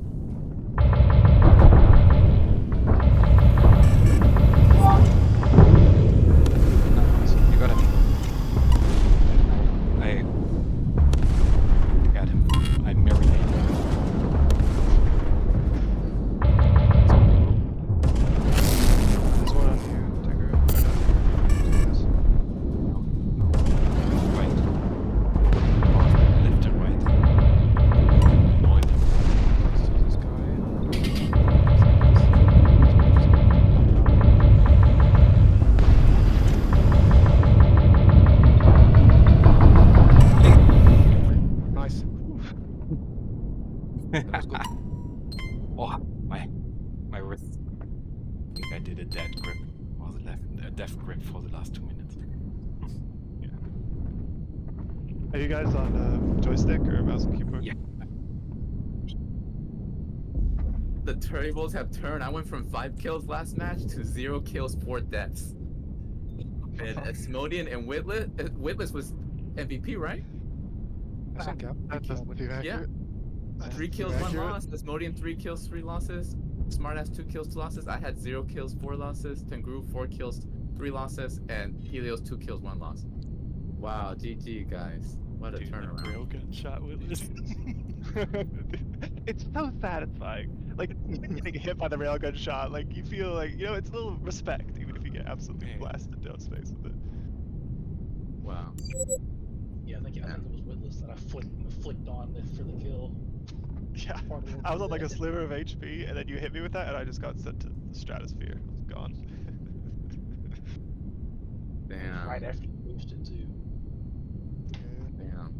You got him. did a dead grip or a death grip for the last 2 minutes. Are you guys on joystick or mouse and keyboard? Yeah. The tables have turned. I went from 5 kills last match to 0 kills, 4 deaths. And Asmodean and Witless was MVP, right? I think, yeah. That doesn't seem accurate. That 3 doesn't kills, seem 1 accurate. loss. Asmodean 3 kills, 3 losses. Smartass 2 kills, 2 losses. I had 0 kills, 4 losses. Tengu 4 kills, 3 losses, and Helios 2 kills, 1 loss. Wow, GG guys. What a turnaround. Railgun shot with this. It's so satisfying. Like getting hit by the railgun shot, like you feel like it's a little respect, even if you get absolutely blasted down space with it. Wow. Yeah, I think it was Witless that I flicked on for the kill. Yeah, Part of the I was on like a dead. sliver of HP, and then you hit me with that, and I just got sent to the stratosphere. Gone. Damn. Right after you boosted too. Damn.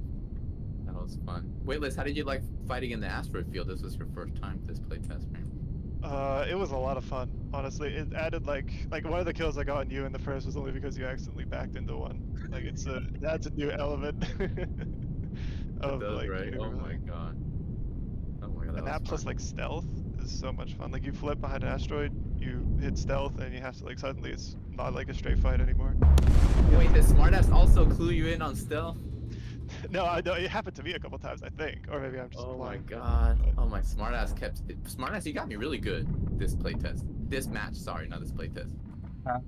That was fun. Wait, Liz, how did you like fighting in the asteroid field? This was your first time this playtest, right? It was a lot of fun, honestly. It added like one of the kills I got on you in the first was only because you accidentally backed into one. Like it adds a new element. Of, That does, like, right? Oh my maneuverability. god. Oh my god, And that that was plus fun. like stealth is so much fun. Like you flip behind an asteroid, you hit stealth, and you have to like suddenly it's not like a straight fight anymore. Wait, did Smartass also clue you in on stealth? No, I know it happened to me a couple times, I think, or maybe I'm just. Oh my blind. god. Oh my Smartass Smartass, you got me really good this playtest. This match, sorry, not this playtest.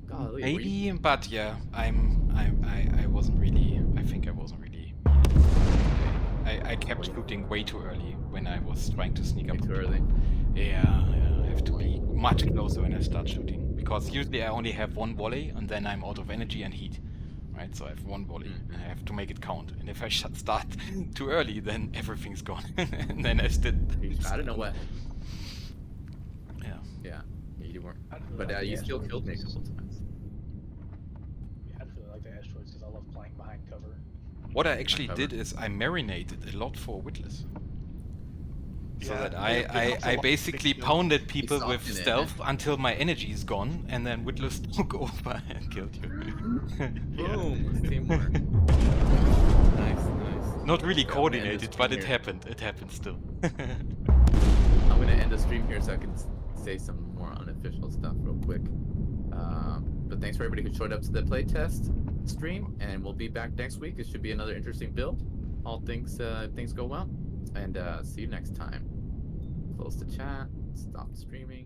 Golly, were you- Maybe, but yeah, I wasn't really. I think I wasn't really. I kept shooting way too early when I was trying to sneak up. too on early. people. Yeah, I have to be much closer when I start shooting because usually I only have 1 volley and then I'm out of energy and heat. Right, so I have 1 volley and I have to make it count. And if I start too early, then everything's gone. And then I still. I don't know what. Yeah. Yeah, you weren't. I'd really But like the you still asteroids killed me a because- couple times. Yeah, I'd really like the asteroids because I love playing behind cover. What I actually cover. did is I marinated a lot for Witless. So Yeah, that it helps a I lot. basically Big deal. pounded people with soften it, stealth until my energy is gone, and then Witless took over and killed you. Boom! Teamwork. Nice, nice. Not really Yeah, I'm gonna end the coordinated, but stream it here. happened. It happened still. I'm gonna end the stream here so I can say some more unofficial stuff real quick. But thanks for everybody who showed up to the playtest stream, and we'll be back next week. It should be another interesting build. All things things go well, and see you next time. Close the chat. Stop streaming.